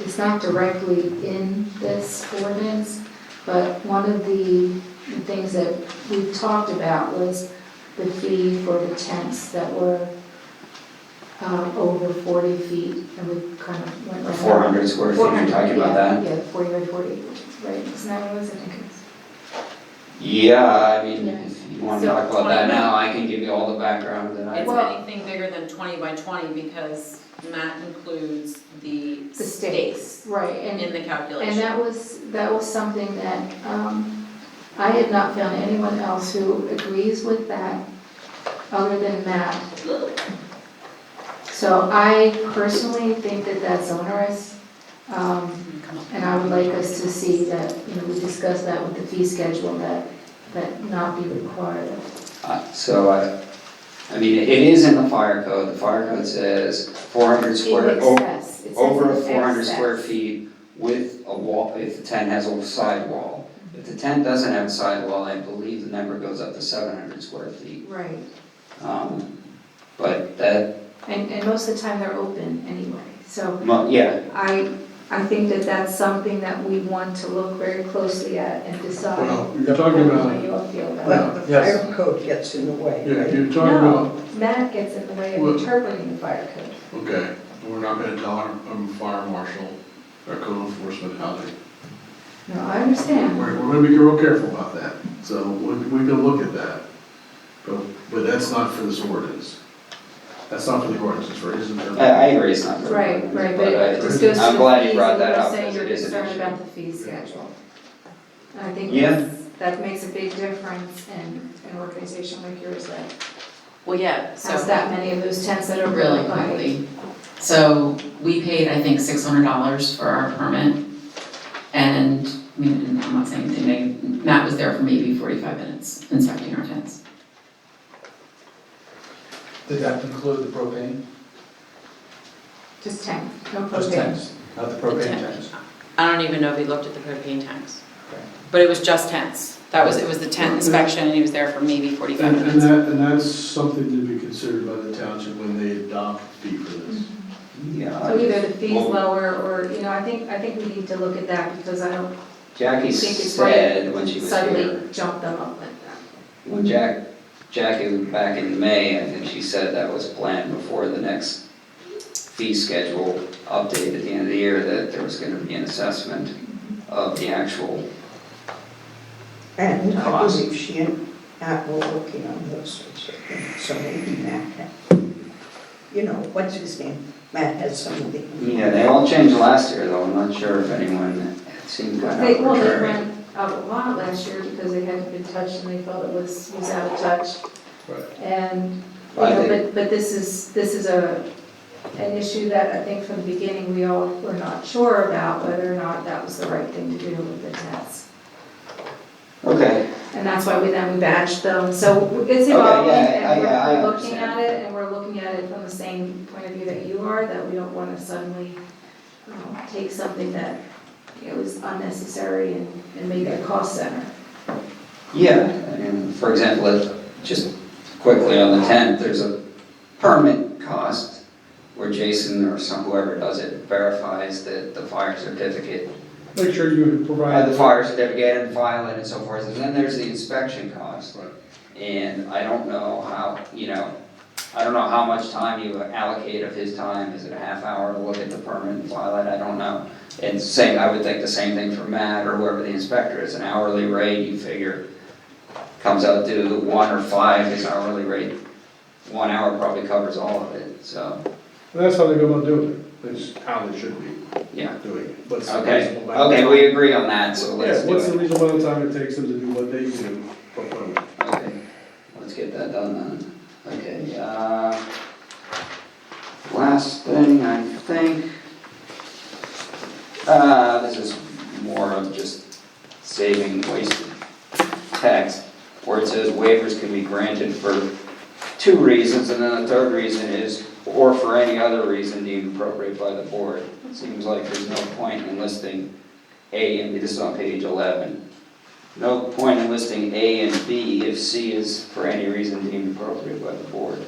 It's not directly in this ordinance, but one of the things that we talked about was the fee for the tents that were over 40 feet, and we kind of went around. 400 square feet, you're talking about that? Yeah, 40 by 40, right, isn't that what it was? I think it's. Yeah, I mean, Yeah. if you wanna So talk about that 20. now, I can give you all the background that I. It's Well- anything bigger than 20 by 20 because Matt includes the The stakes Right, and in the calculation. And that was something that, I had not found anyone else who agrees with that, other than Matt. So I personally think that that's onerous, and I would like us to see that, we discuss that with the fee schedule, that not be required. So I mean, it is in the fire code. The fire code says 400 square, In excess. It says over in 400 excess. square feet with a wall, if the tent has a side wall. If the tent doesn't have a side wall, I believe the number goes up to 700 square feet. Right, But that, and most of the time they're open anyway, so. yeah, I think that that's something that we want to look very closely at and decide. Well, you're talking How about, you all feel about it. Well, the Yes. fire code gets in the way, yeah, right? you're talking about, No, Matt gets in the way of Well- interpreting the fire code. okay, we're not gonna tell our fire marshal, our code enforcement how they, No, I understand. we're gonna be real careful about that. So we can look at that. But that's not for this ordinance. That's not for the ordinance, it's for his interpretation. I agree, it's not. for Right, everyone, right, but it just goes to I'm the glad you fees, brought and that you're up, saying because you're it is an concerned issue. about the fee schedule. And I think Yeah. that makes a big difference in an organization like yours that Well, yeah, has so that many of those tents that are really really high. quickly. So we paid, I think, $600 for our permit. And, I mean, I'm not saying anything, Matt was there for maybe 45 minutes inspecting our tents. Did that include the propane? Just 10, no Just propane. tents, not the propane Tent. tanks. I don't even know if he looked at the propane tanks. Okay. But it was just tents. It was the tent inspection, and he was there for maybe 45 And minutes. and that's something to be considered by the township when they adopt fee for this. Yeah. So either the fees Well, lower, or, I think we need to look at that, because I don't Jackie think it's said right when she to was suddenly here, jump them up like that. when Jackie was back in May, I think she said that was planned before the next fee schedule update at the end of the year, that there was gonna be an assessment of the actual, And I Cost. believe she and Matt were working on those sorts of things, so maybe Matt had, what's his name? Matt has some of the. yeah, they all changed last year though, I'm not sure if anyone, it seemed kind They of went arbitrary. up a lot last year because they hadn't been touched and they felt it was out of touch. Right. And, I think- but this is an issue that I think from the beginning, we all were not sure about whether or not that was the right thing to do with the tents. Okay, And that's why we badged them, so it's Okay, evolving, yeah, and I we're looking understand. at it, and we're looking at it from the same point of view that you are, that we don't want to suddenly take something that, is unnecessary and make it a cost center. yeah, and for example, just quickly on the tent, there's a permit cost where Jason or whoever does it verifies that the fire certificate, Make sure you provide. the fire certificate and file it and so forth, and then there's the inspection cost. Right. And I don't know how, I don't know how much time you allocate of his time, is it a half hour to look at the permit and file it, I don't know. And I would think the same thing for Matt or whoever the inspector is, an hourly rate, you figure, comes out to 1 or 5 is hourly rate. 1 hour probably covers all of it, so, And that's how they go about doing it, that's how they should be yeah. doing it. What's the Okay, reasonable amount of okay, time- we agree on that, so Yeah, let's do what's the it. reasonable amount of time it takes them to do what they do for permit? Okay, let's get that done then. Okay, last thing, I think, this is more of just saving wasted text, where it says waivers can be granted for 2 reasons, and then the third reason is, or for any other reason deemed appropriate by the board. It seems like there's no point in listing A and B, this is on page 11. No point in listing A and B if C is for any reason deemed appropriate by the board.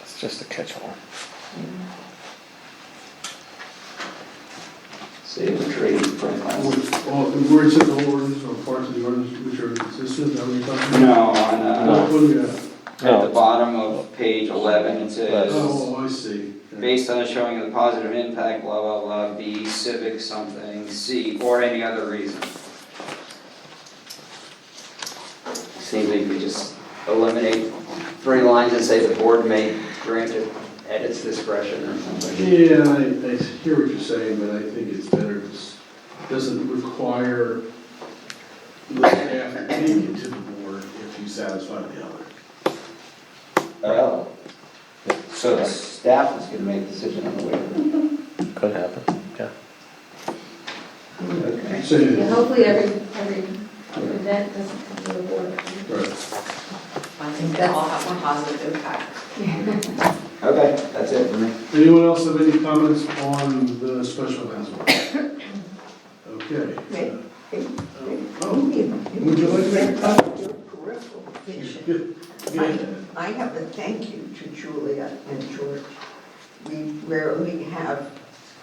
It's just a catch-all. Save the trade print last. Where it says the whole ordinance or parts of the ordinance which are consistent, is that what you're talking about? No, on, What do we got? at the bottom of page 11, it says, Oh, I see. based on the showing of the positive impact, blah, blah, blah, B, civic something, C, or any other reason. Seems like we just eliminate 3 lines and say the board may grant it at its discretion or something. Yeah, I hear what you're saying, but I think it's better, doesn't require the staff to take it to the board if you satisfy the other. Oh. So the staff is gonna make a decision on the waiver? Could happen, yeah. Okay. So, Yeah, hopefully every event doesn't come to the board. right. I think they all have one positive impact. Okay, that's it for me. Anyone else have any comments on the special announcement? Okay. Oh, would you like to make a comment? Your peripheral vision. Good. Good. I have a thank you to Julia and George. We rarely have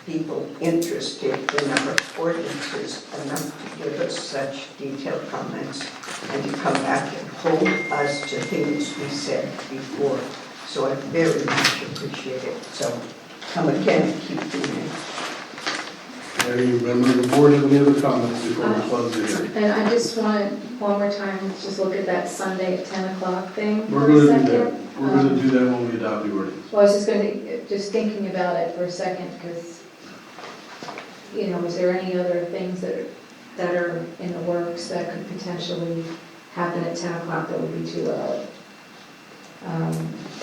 people interested in our ordinances enough to give us such detailed comments and to come back and hold us to things we said before. So I very much appreciate it. So come again and keep doing it. Any member of the board have any other comments before we close the hearing? And I just wanted, one more time, let's just look at that Sunday at 10 o'clock thing We're for a gonna do second. that. We're gonna do that when we adopt the ordinance. Well, I was just going to, just thinking about it for a second, because, you know, is there any other things that are in the works that could potentially happen at 10 o'clock that would be too early?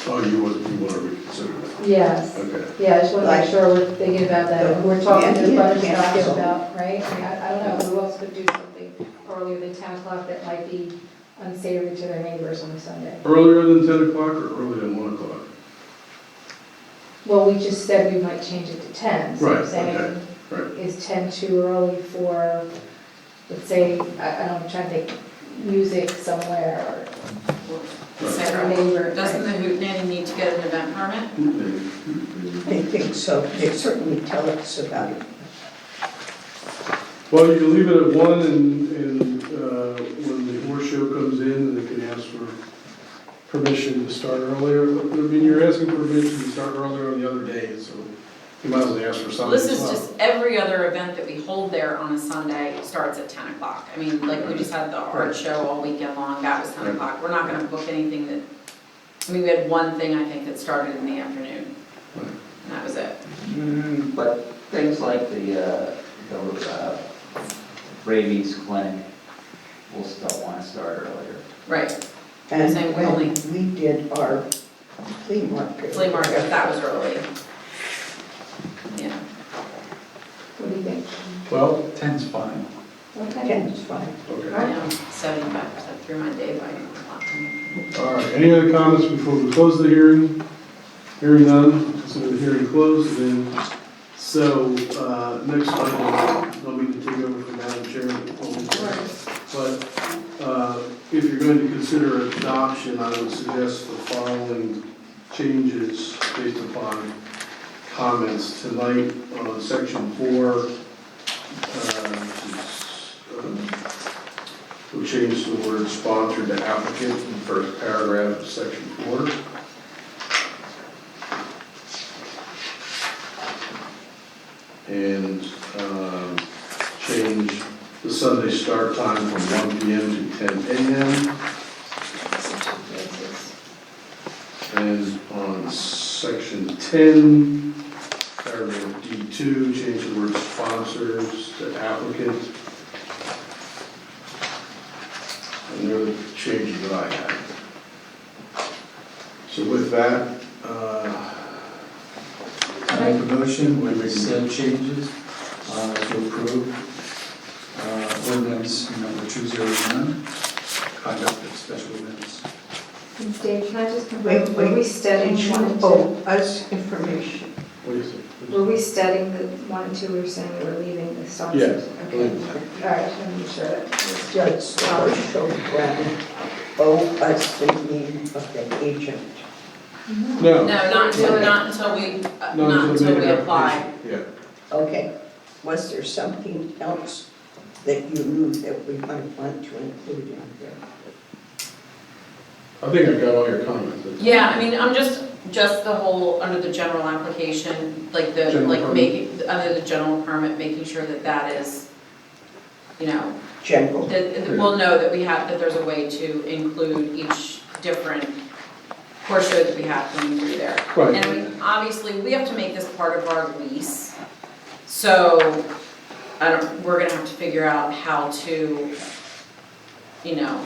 Oh, you want to reconsider that? Yes. Okay. Yeah, I just want to make sure we're thinking about that. We're talking to the Yeah, butter yeah, stuff so- about, right? I mean, I don't know, who else could do something earlier than 10 o'clock that might be unsavory to their neighbors on a Sunday? Earlier than 10 o'clock or earlier than 1 o'clock? Well, we just said we might change it to 10, so Right, I'm saying, okay, right. is 10 too early for, let's say, I'm trying to think, music somewhere Sarah, neighbor. doesn't the hootenanny need to get an event permit? They think so, they certainly tell us about it. Well, you can leave it at 1 and when the horse show comes in, they can ask for permission to start earlier. I mean, you're asking for permission to start earlier on the other days, so you might as well ask for something. This is just every other event that we hold there on a Sunday starts at 10 o'clock. I mean, like, we just had the art show all weekend long, that was 10 o'clock. We're not gonna book anything that, I mean, we had one thing, I think, that started in the afternoon, and that was it. But things like the rabies clinic will still want to start earlier. Right, And Same, we when only- we did our flea market. flea market, that was early. Yeah, What do you think? Well, 10's fine. Okay. 10 is fine. okay. I am 75% through my day by now. All right, any other comments before we close the hearing? Hearing none, consider the hearing closed then. So, next item, let me take over from Madam Chair. But if you're going to consider adoption, I would suggest the following changes based upon comments tonight on section 4. We'll change the word sponsor to applicant in the first paragraph of section 4. And change the Sunday start time from 1 p.m. to 10 a.m. And on section 10, paragraph D2, change the word sponsors to applicant. And they're the changes that I had. So with that, I make a motion with said changes to approve ordinance number 209, conduct of special events. Dave, can I just confirm, Wait, were we Did studying you 1 and 2? owe us information? what do you think? Were we studying the 1 and 2, we were saying we were leaving the sponsors? Yes. Okay, all right, just want to make sure that was Does the Horse Ground owe us the name of the agent? No. No, not until we, not until we apply. Yeah. Okay, was there something else that you knew that we might want to include in there? I think I got all your comments. Yeah, I mean, I'm just the whole, under the general application, like the, General like permit. making, under the general permit, making sure that that is, you know, General. that we'll know that we have, that there's a way to include each different horse show that we have coming through there. Right. And I mean, obviously, we have to make this part of our lease, so we're gonna have to figure out how to, you know,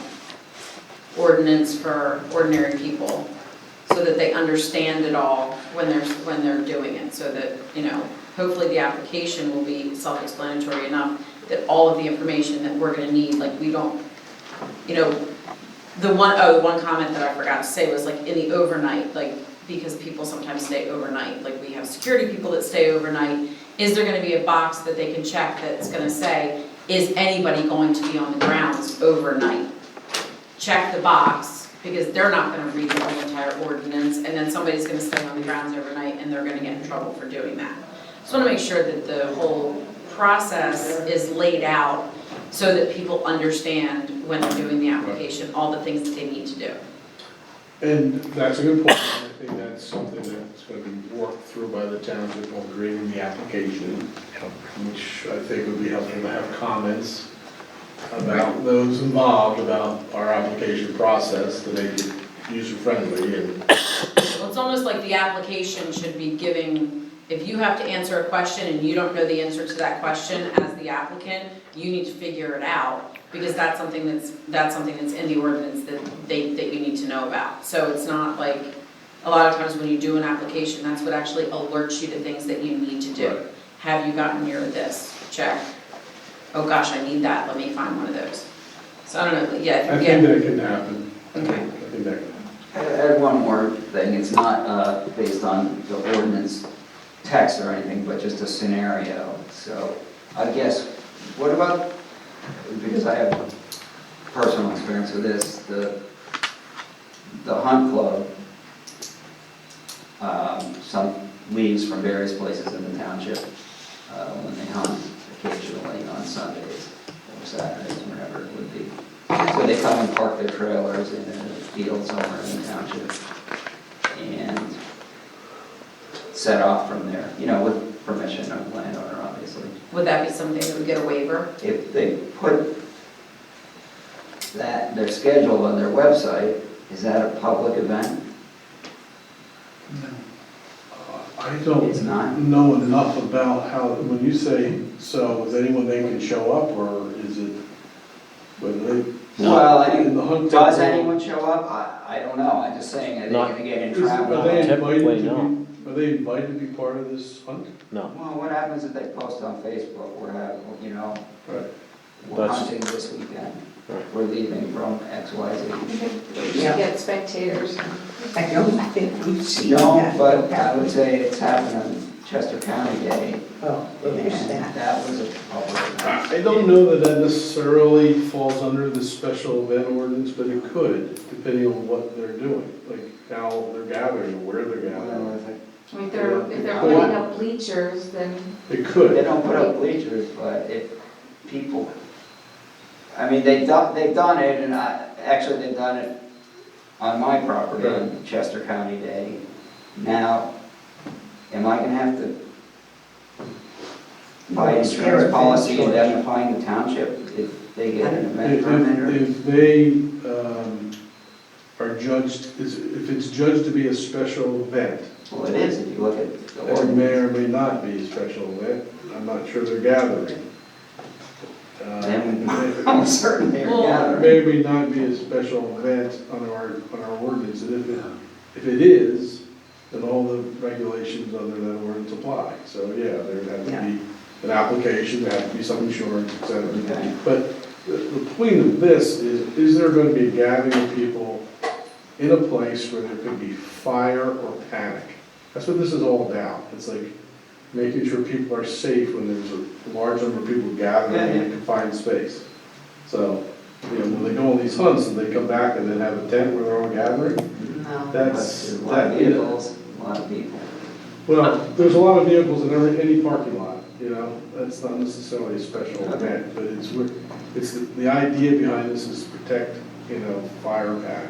ordinance for ordinary people, so that they understand it all when they're doing it, so that, you know, hopefully the application will be self-explanatory enough that all of the information that we're gonna need, like, we don't, you know, the one comment that I forgot to say was like in the overnight, like, because people sometimes stay overnight, like we have security people that stay overnight, is there gonna be a box that they can check that's gonna say, is anybody going to be on the grounds overnight? Check the box, because they're not gonna read the whole entire ordinance, and then somebody's gonna stay on the grounds overnight and they're gonna get in trouble for doing that. Just wanna make sure that the whole process is laid out so that people understand when they're doing the application, all the things that they need to do. And that's a good point. I think that's something that's going to be worked through by the township while creating the application, which I think would be helpful to have comments about those involved, about our application process, to make it user-friendly and. Well, it's almost like the application should be giving, if you have to answer a question and you don't know the answer to that question as the applicant, you need to figure it out, because that's something that's in the ordinance that you need to know about. So it's not like, a lot of times when you do an application, that's what actually alerts you to things that you need to do. Right. Have you gotten near this? Check. Oh gosh, I need that, let me find one of those. So I don't know, yeah, I think that can happen. Okay. I think that can. I add one more thing, it's not based on the ordinance text or anything, but just a scenario. So I guess, what about, because I have personal experience with this, the hunt club, some leaves from various places in the township when they hunt occasionally on Sundays or Saturdays, whenever it would be. So they come and park their trailers in a field somewhere in the township and set off from there, with permission of the landowner, obviously. would that be something that would get a waiver? If they put their schedule on their website, is that a public event? I It's don't not. know enough about how, when you say, so is anyone they can show up, or is it, whether they? Well, In the hunt club, does anyone show up? I don't know, I'm just saying, are they Not- gonna get in Are trouble? they Typically, invited to no. be, are they invited to be part of this hunt? No. Well, what happens if they post on Facebook, we're having, Right. we're That's- hunting this weekend, Right. we're leaving from XYZ. You should get spectators. I don't think we've seen No, that. but I would say it's happened on Chester County Day, Oh, well, there's and that. that was a public event. I don't know that necessarily falls under the special event ordinance, but it could, depending on what they're doing, like how they're gathering, or where they're gathering. Well, I think I mean, if they're putting up bleachers, then It They could. don't put up bleachers, but if people, I mean, they've done it, and actually they've done it on my property on Chester County Day. Now, am I gonna have to buy insurance policy indemnifying the township if they get an event permit? Or? If they are judged, if it's judged to be a special event, Well, it is, if you look at the it may ordinance. or may not be a special event. I'm not sure they're gathering. Then It I'm certain they're Well, gathering. may or may not be a special event on our ordinance, and if it is, then all the regulations under that ordinance apply. So, yeah, there'd have to be an application, there'd have to be some insurance, et cetera. Okay. But the point of this is there going to be a gathering of people in a place where there could be fire or panic? That's what this is all about. It's like making sure people are safe when there's a large number of people gathering in a confined space. So, when they go on these hunts and they come back and then have a tent where they're all gathering, No, That's- but a lot of vehicles, a lot of people. well, there's a lot of vehicles in any parking lot, that's not necessarily a special event, but it's the idea behind this is to protect, fire and panic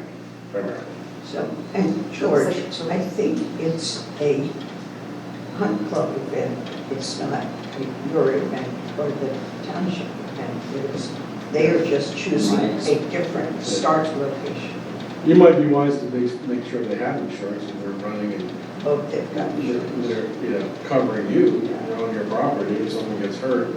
primarily. So, and George, I think it's a hunt club event. It's not your event or the township event. They are just choosing a different start location. You might be wise to make sure they have insurance if they're running and Oh, they've got insurance. they're, covering you, you're on your property if someone gets hurt.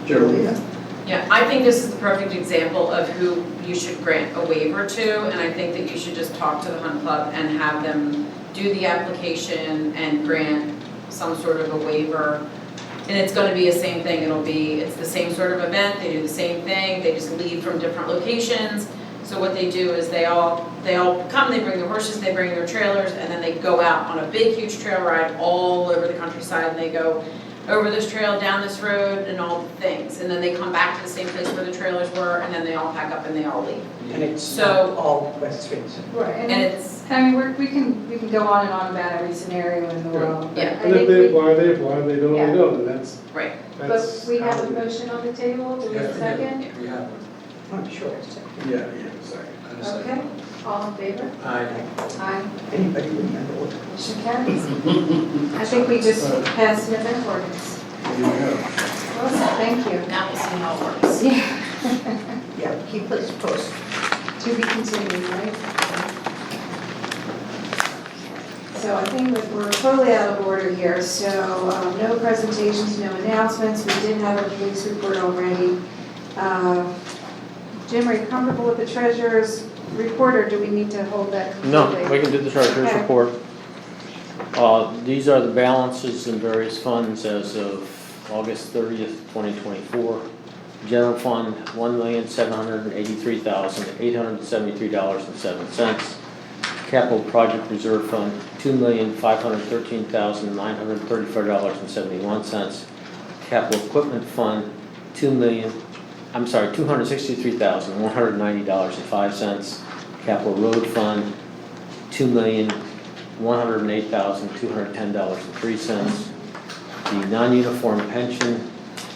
Julia? Yeah, I think this is the perfect example of who you should grant a waiver to, and I think that you should just talk to the hunt club and have them do the application and grant some sort of a waiver. And it's gonna be the same thing, it's the same sort of event, they do the same thing, they just leave from different locations. So what they do is they all come, they bring their horses, they bring their trailers, and then they go out on a big, huge trail ride all over the countryside, and they go over this trail, down this road, and all the things. And then they come back to the same place where the trailers were, and then they all pack up and they all leave. And it's So- not all West Vincent. Right, And it's, I mean, we can go on and on about every scenario in the world. But Yeah. I And if think they we- apply, they apply, they don't, they Yeah. don't, and that's. right. But we have how a it is. motion on the table, do we have a second? We have I'm sure it's. Yeah, exactly. a second. Okay, All in favor? Aye. Aye. Anybody remember what? Motion carries. I think we just passed an event ordinance. There you go. Awesome, thank you. Now we'll see how it works. Yeah. Yeah, keep us posted. To be continued, right? So I think that we're totally out of order here, so no presentations, no announcements. We did have a police report already. Jim, are you comfortable with the treasurer's report, or do we need to hold that completely? No, we can do the treasurer's Okay. report. These are the balances in various funds as of August 30th, 2024. General fund, $1,783,873.07. Capital project reserve fund, $2,513,934.71. Capital equipment fund, $263,190.05. Capital road fund, $2,108,210.03. The non-uniform pension,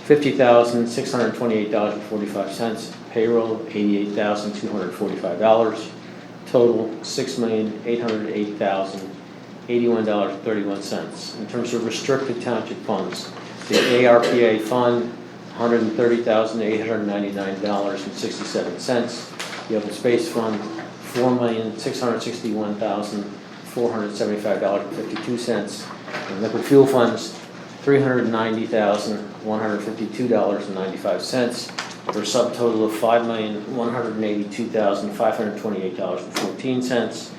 $50,628.45. Payroll, $88,245. Total, $6,808,081.31. In terms of restricted township funds, the ARPA fund, $130,899.67. The open space fund, $4,661,475.52. And liquid fuel funds, $390,152.95. For a subtotal of $5,182,528.14.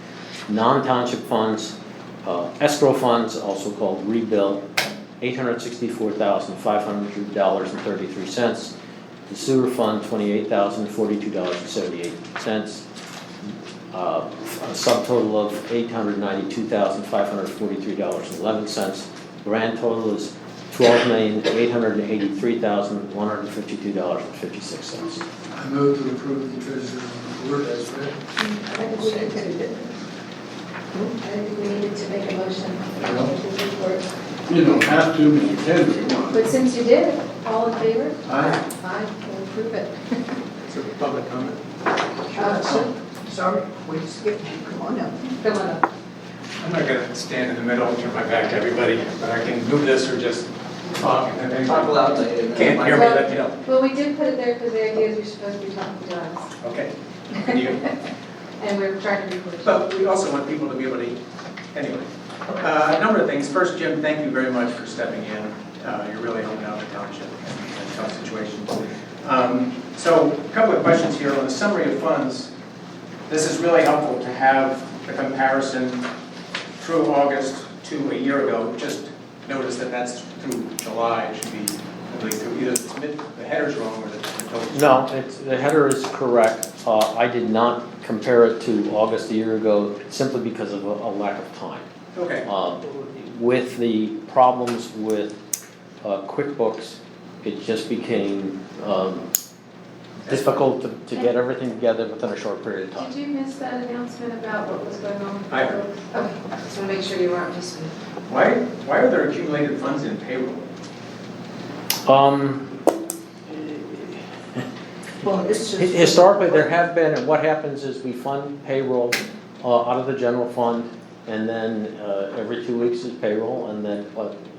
Non-township funds, escrow funds, also called rebill, $864,500.33. The sewer fund, $28,042.78. A subtotal of $892,543.11. Grand total is $12,883,152.56. I move to approve the treasurer's report as read. I think we needed to make a motion. You don't have to, but you can if you want. But since you did, all in favor? Aye. Aye, we'll approve it. Is there public comment? Sure. Sorry, we skipped you, come on up. Come on up. I'm not going to stand in the middle and turn my back to everybody, but I can move this or just talk. And if anybody can't hear me, let me know. Well, we did put it there because the idea is we're supposed to be talking to us. Okay. Can you? And we're trying to record. But we also want people to be able to, anyway. A number of things. First, Jim, thank you very much for stepping in. You're really helping out the township in a tough situation. So a couple of questions here on the summary of funds. This is really helpful to have the comparison through August to a year ago. Just notice that that's through July. It should be, I believe, through either the header's wrong or the total. No, the header is correct. I did not compare it to August a year ago simply because of a lack of time. Okay. With the problems with QuickBooks, it just became difficult to get everything together within a short period of time. Did you miss that announcement about what was going on? I heard. Okay, just want to make sure you were up to speed. Why are there accumulated funds in payroll? Well, this is. Historically, there have been, and what happens is we fund payroll out of the general fund, and then every 2 weeks is payroll, and then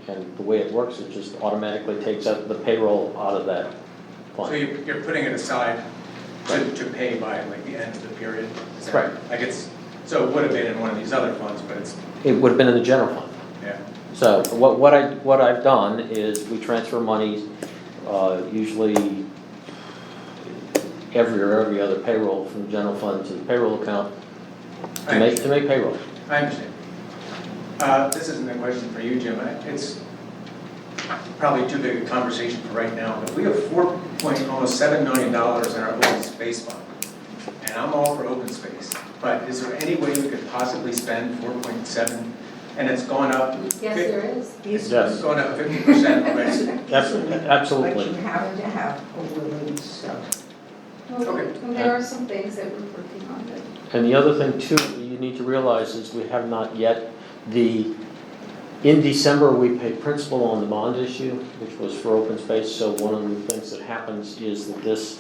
and the way it works, it just automatically takes out the payroll out of that fund. So you're putting it aside to pay by like the end of the period? Is that- Right. Like so it would have been in one of these other funds, but it's, It would have been in the general fund. yeah. So what I've done is we transfer monies, usually every other payroll from the general fund to the payroll account to make payroll. I understand. This isn't a question for you, Jim. It's probably too big a conversation for right now, but we have almost $7 million in our open space fund. And I'm all for open space, but is there any way we could possibly spend 4.7? And it's gone up. Yes, there is. It's Yes. gone up 50% already. Absolutely. But you have to have a willing sub. Well, Okay. and there are some things that we're working on, but And the other thing too, you need to realize is we have not yet, in December, we paid principal on the bond issue, which was for open space, so one of the things that happens is that this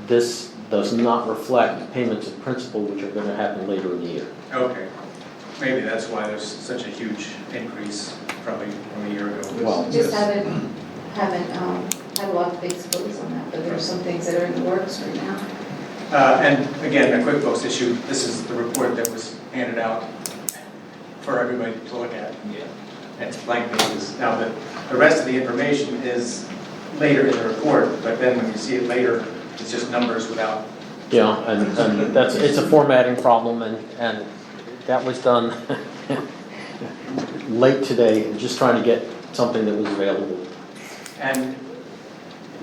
this does not reflect payments of principal, which are gonna happen later in the year. Okay, maybe that's why there's such a huge increase probably from a year ago. Well, We just haven't had a lot of things focused on that, but there are some things that are in the works right now. And again, a QuickBooks issue, this is the report that was handed out for everybody to look at. Yeah. It's blank pages. Now, the rest of the information is later in the report, but then when you see it later, it's just numbers without. Yeah, and that's, it's a formatting problem, and that was done late today, just trying to get something that was available. And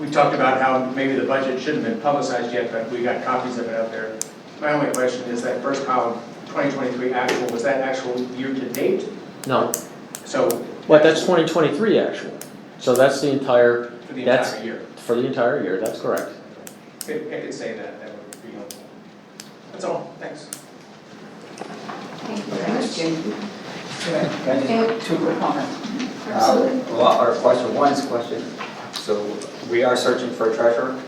we talked about how maybe the budget shouldn't have been publicized yet, but we got copies of it out there. My only question is that first column, 2023 actual, was that actual year-to-date? No, So. well, that's 2023 actual, so that's the entire, For the that's entire year. for the entire year, that's correct. I could say that would be helpful. That's all, thanks. Thank you very much. Can I just, two quick comments? Absolutely. Well, or question, one is a question. So we are searching for a treasurer,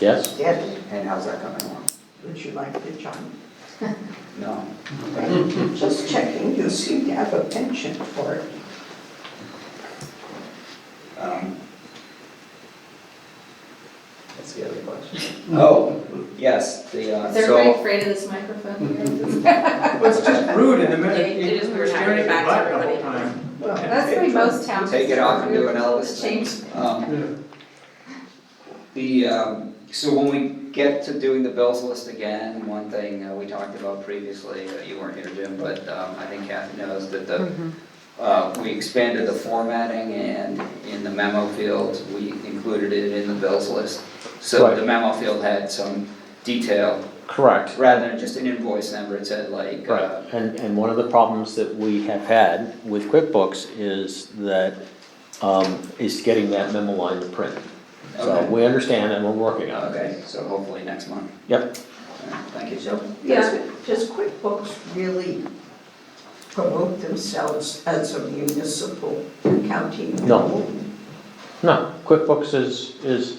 Yes? Yes, and how's that coming along? would you like the job? No? Just checking, you seem to have a penchant for it. What's the other question? Oh, yes, the, Is everybody so, afraid of this microphone here? Well, it's just rude in the minute. It is weird having it back to everybody. Well, That's the way most towns. take it off and do an It's Elvis changed. thing. So when we get to doing the bills list again, one thing we talked about previously, you weren't here, Jim, but I think Kathy knows that we expanded the formatting, and in the memo field, we included it in the bills list. So Right. the memo field had some detail, Correct. rather than just an invoice number, it said like. Right, and one of the problems that we have had with QuickBooks is that, is getting that memo line to print. So Okay. we understand and we're working on it. Okay, so hopefully next month. Yep, All right, thank you. So, Yeah. does QuickBooks really promote themselves as a municipal accounting? No. No, QuickBooks is,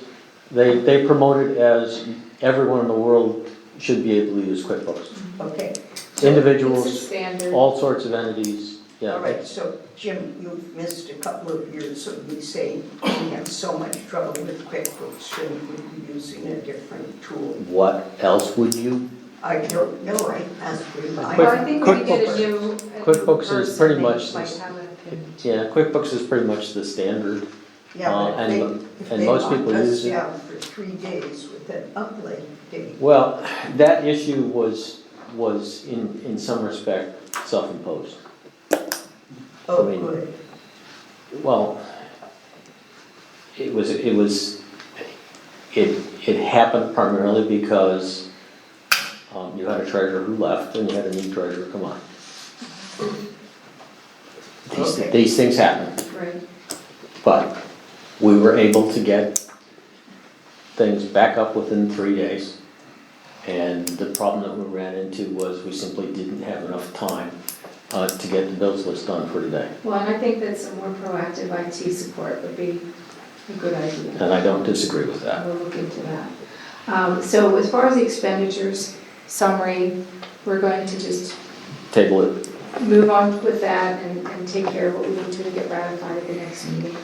they promote it as everyone in the world should be able to use QuickBooks. Okay. It's a Individuals, standard. all sorts of entities, yeah. All right, so Jim, you've missed a couple of years of me saying we have so much trouble with QuickBooks, shouldn't we be using a different tool? What else would you? I don't know, I asked you. Well, I think when we get a new. QuickBooks is pretty person, much they might this- have an opinion. Yeah, QuickBooks is pretty much the standard. Yeah, but and if they most people lock us use it. down for 3 days with an upload date. Well, that issue was in some respect self-imposed. Oh, I mean- good. Well, it happened primarily because you had a treasurer who left and you had a new treasurer come on. Okay. These things happen, Right. but we were able to get things back up within 3 days. And the problem that we ran into was we simply didn't have enough time to get the bills list done for today. Well, and I think that some more proactive IT support would be a good idea. And I don't disagree with that. We'll look into that. So as far as the expenditures summary, we're going to just Table it. move on with that and take care of what we need to get ratified at the next meeting.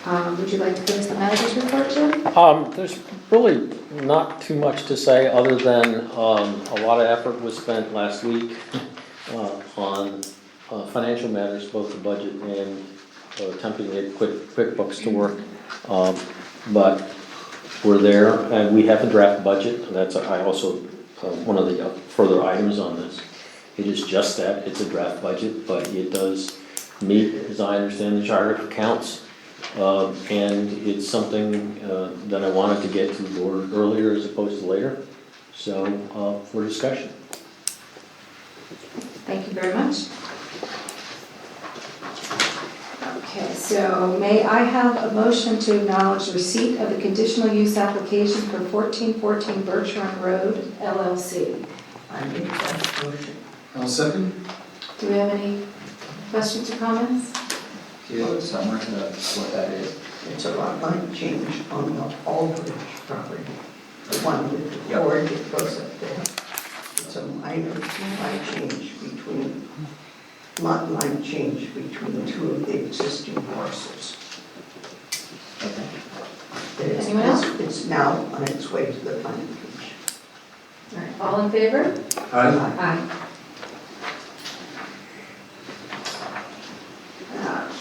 Would you like to finish the manager's report, Jim? There's really not too much to say other than a lot of effort was spent last week on financial matters, both the budget and attempting to get QuickBooks to work. But we're there, and we have a draft budget, and that's one of the further items on this. It is just that, it's a draft budget, but it does meet, as I understand, the Charter of Accounts. And it's something that I wanted to get to the board earlier as opposed to later, so for discussion. Thank you very much. Okay, so may I have a motion to acknowledge receipt of the conditional use application for 1414 Birch Run Road, LLC? I make that motion. I'll second. Do we have any questions or comments? Do you have a summary of what that is? It's a lot line change on the Aldridge property. the one with the cord that goes up there. It's a minor lot line change between two of the existing parcels. Anyone else? It's now on its way to the planning commission. All right, all in favor? Aye.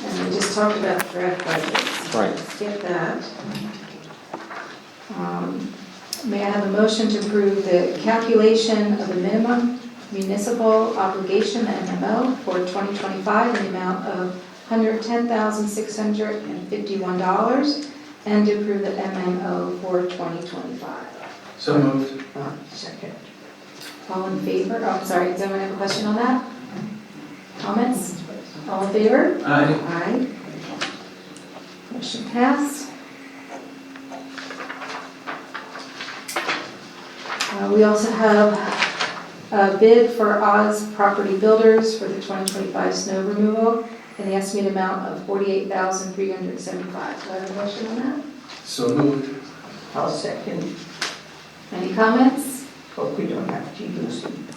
And we just talked about draft budgets. Right. Skip that. May I have a motion to approve the calculation of the minimum municipal obligation, the MMO, for 2025 in the amount of $110,651, and to approve the MMO for 2025. So moved. Second. All in favor? Oh, sorry, does anyone have a question on that? Comments? All in favor? Aye. Aye. Motion passed. We also have a bid for Oz Property Builders for the 2025 snow removal in the estimated amount of $48,375. Do I have a motion on that? So moved. I'll second. Any comments? Hope we don't have to use them.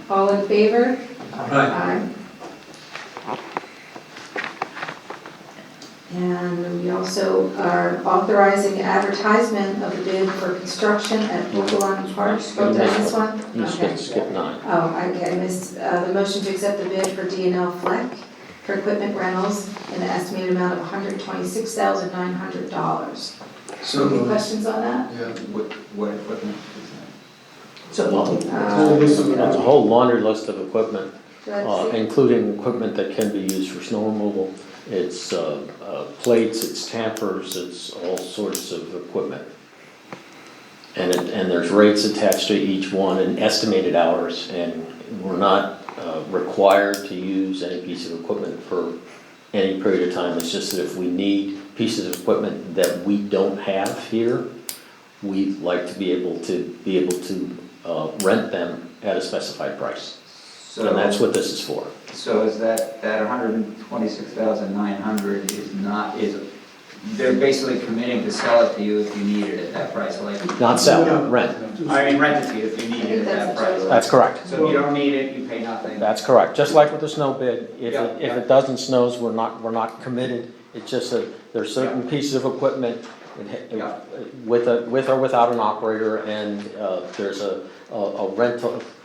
All in favor? Aye. And we also are authorizing advertisement of the bid for construction at Okolani Park. Spoke to this one? You Okay. skip 9. Oh, okay, I missed the motion to accept the bid for D&L Fleck for equipment rentals in the estimated amount of $126,900. So Any moved. questions on that? Yeah. What equipment So, It's a whole laundry list of equipment, Do I see? including equipment that can be used for snow removal. It's plates, it's tampers, it's all sorts of equipment. And there's rates attached to each one and estimated hours, and we're not required to use any piece of equipment for any period of time. It's just that if we need pieces of equipment that we don't have here, we'd like to be able to rent them at a specified price. And that's what this is for. So is that 126,900 they're basically committing to sell it to you if you need it at that price, like, Not sell, rent. I mean, rent it to you if you need it at that price. That's correct. So if you don't need it, you pay nothing. That's correct. Just like with the snow bid, if Yeah, it doesn't snows, we're not committed. It's just that there's certain pieces of equipment Yeah. with or without an operator, and there's a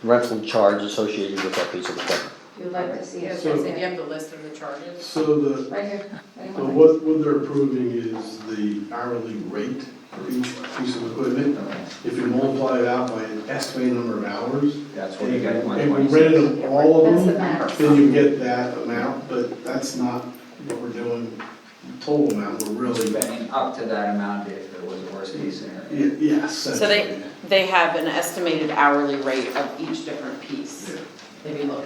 rental charge associated with that piece of equipment. You'd like to see Yeah, it? so do you have the list of the charges? So Right here. so Anyone? what they're approving is the hourly rate for each piece of equipment. If you multiply it out by an estimated number of hours, That's what you got, and we 126. rented them, all of That's the them, max. then you get that amount, but that's not what we're doing, total amount, we're We're really, spending up to that amount if it was a worst case scenario. yes. So essentially. they have an estimated hourly rate of each different piece. Yeah. If you look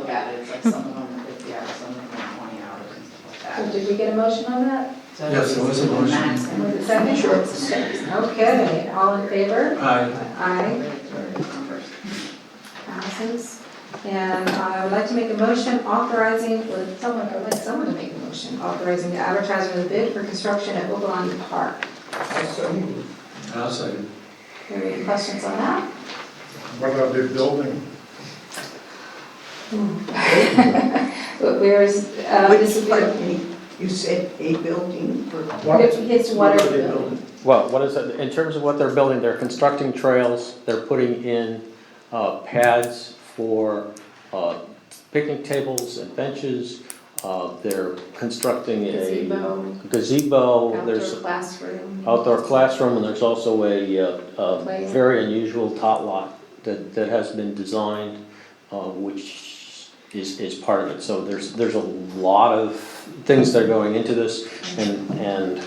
at it, it's like some of them are 50 hours, some of them are 20 hours and stuff like So that. did we get a motion on that? So Yes, there was a motion. And was it second? Sure. Okay, all in favor? Aye. Aye. Passes. And I would like to make a motion authorizing, I would like someone to make a motion authorizing the advertisement of the bid for construction at Okolani Park. I'll second. Are there any questions on that? What about the building? But where is, this Which part, is, you said a building for, it's what are you building? Well, what is it, in terms of what they're building, they're constructing trails, they're putting in pads for picnic tables and benches, they're constructing a gazebo, there's Outdoor classroom. outdoor classroom, and there's also a Play. very unusual tot lot that has been designed, which is part of it. So there's a lot of things that are going into this, and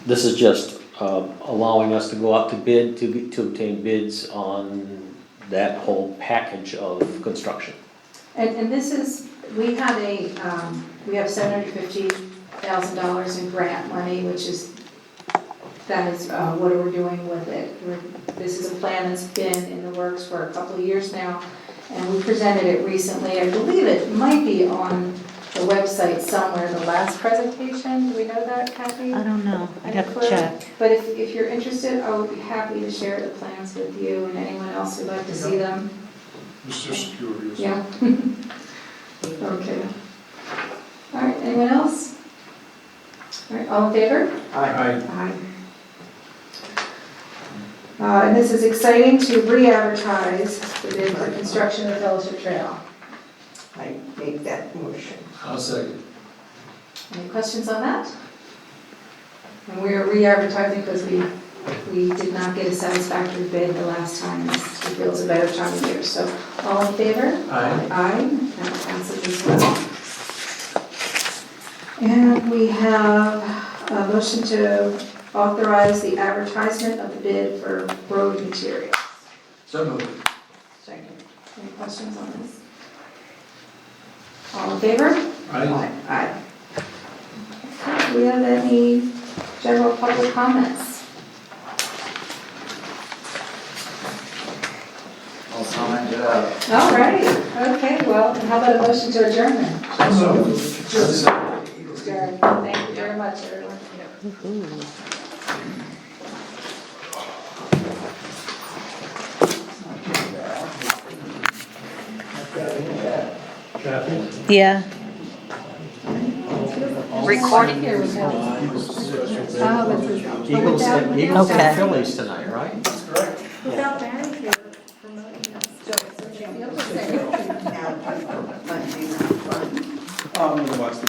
this is just allowing us to go out to bid, to obtain bids on that whole package of construction. And this is, we have $750,000 in grant money, that is what we're doing with it. This is a plan that's been in the works for a couple of years now, and we presented it recently. I believe it might be on the website somewhere, the last presentation. Do we know that, Kathy? I don't know, I'd have to Any clue? check. But if you're interested, I would be happy to share the plans with you and anyone else who'd like to see them. It's just curious. Yeah. Okay. All right, anyone else? All right, all in favor? Aye. Aye. And this is exciting to re-advertise the bid for construction of the Fellowship Trail. I make that motion. I'll second. Any questions on that? And we are re-advertising because we did not get a satisfactory bid the last time. We feel it's a better time of year. So all in favor? Aye. Aye, that passes as well. And we have a motion to authorize the advertisement of the bid for road materials. So moved. Second. Any questions on this? All in favor? Aye. Aye. Okay, do we have any general public comments? I'll sign it up. All right, okay, well, how about a motion to adjourn then? Adjourn. Thank you very much, everyone. Yeah. Recording here we go. Eagles and Okay. Phillies tonight, right? Without Barry here promoting us. Now, Monday night fun.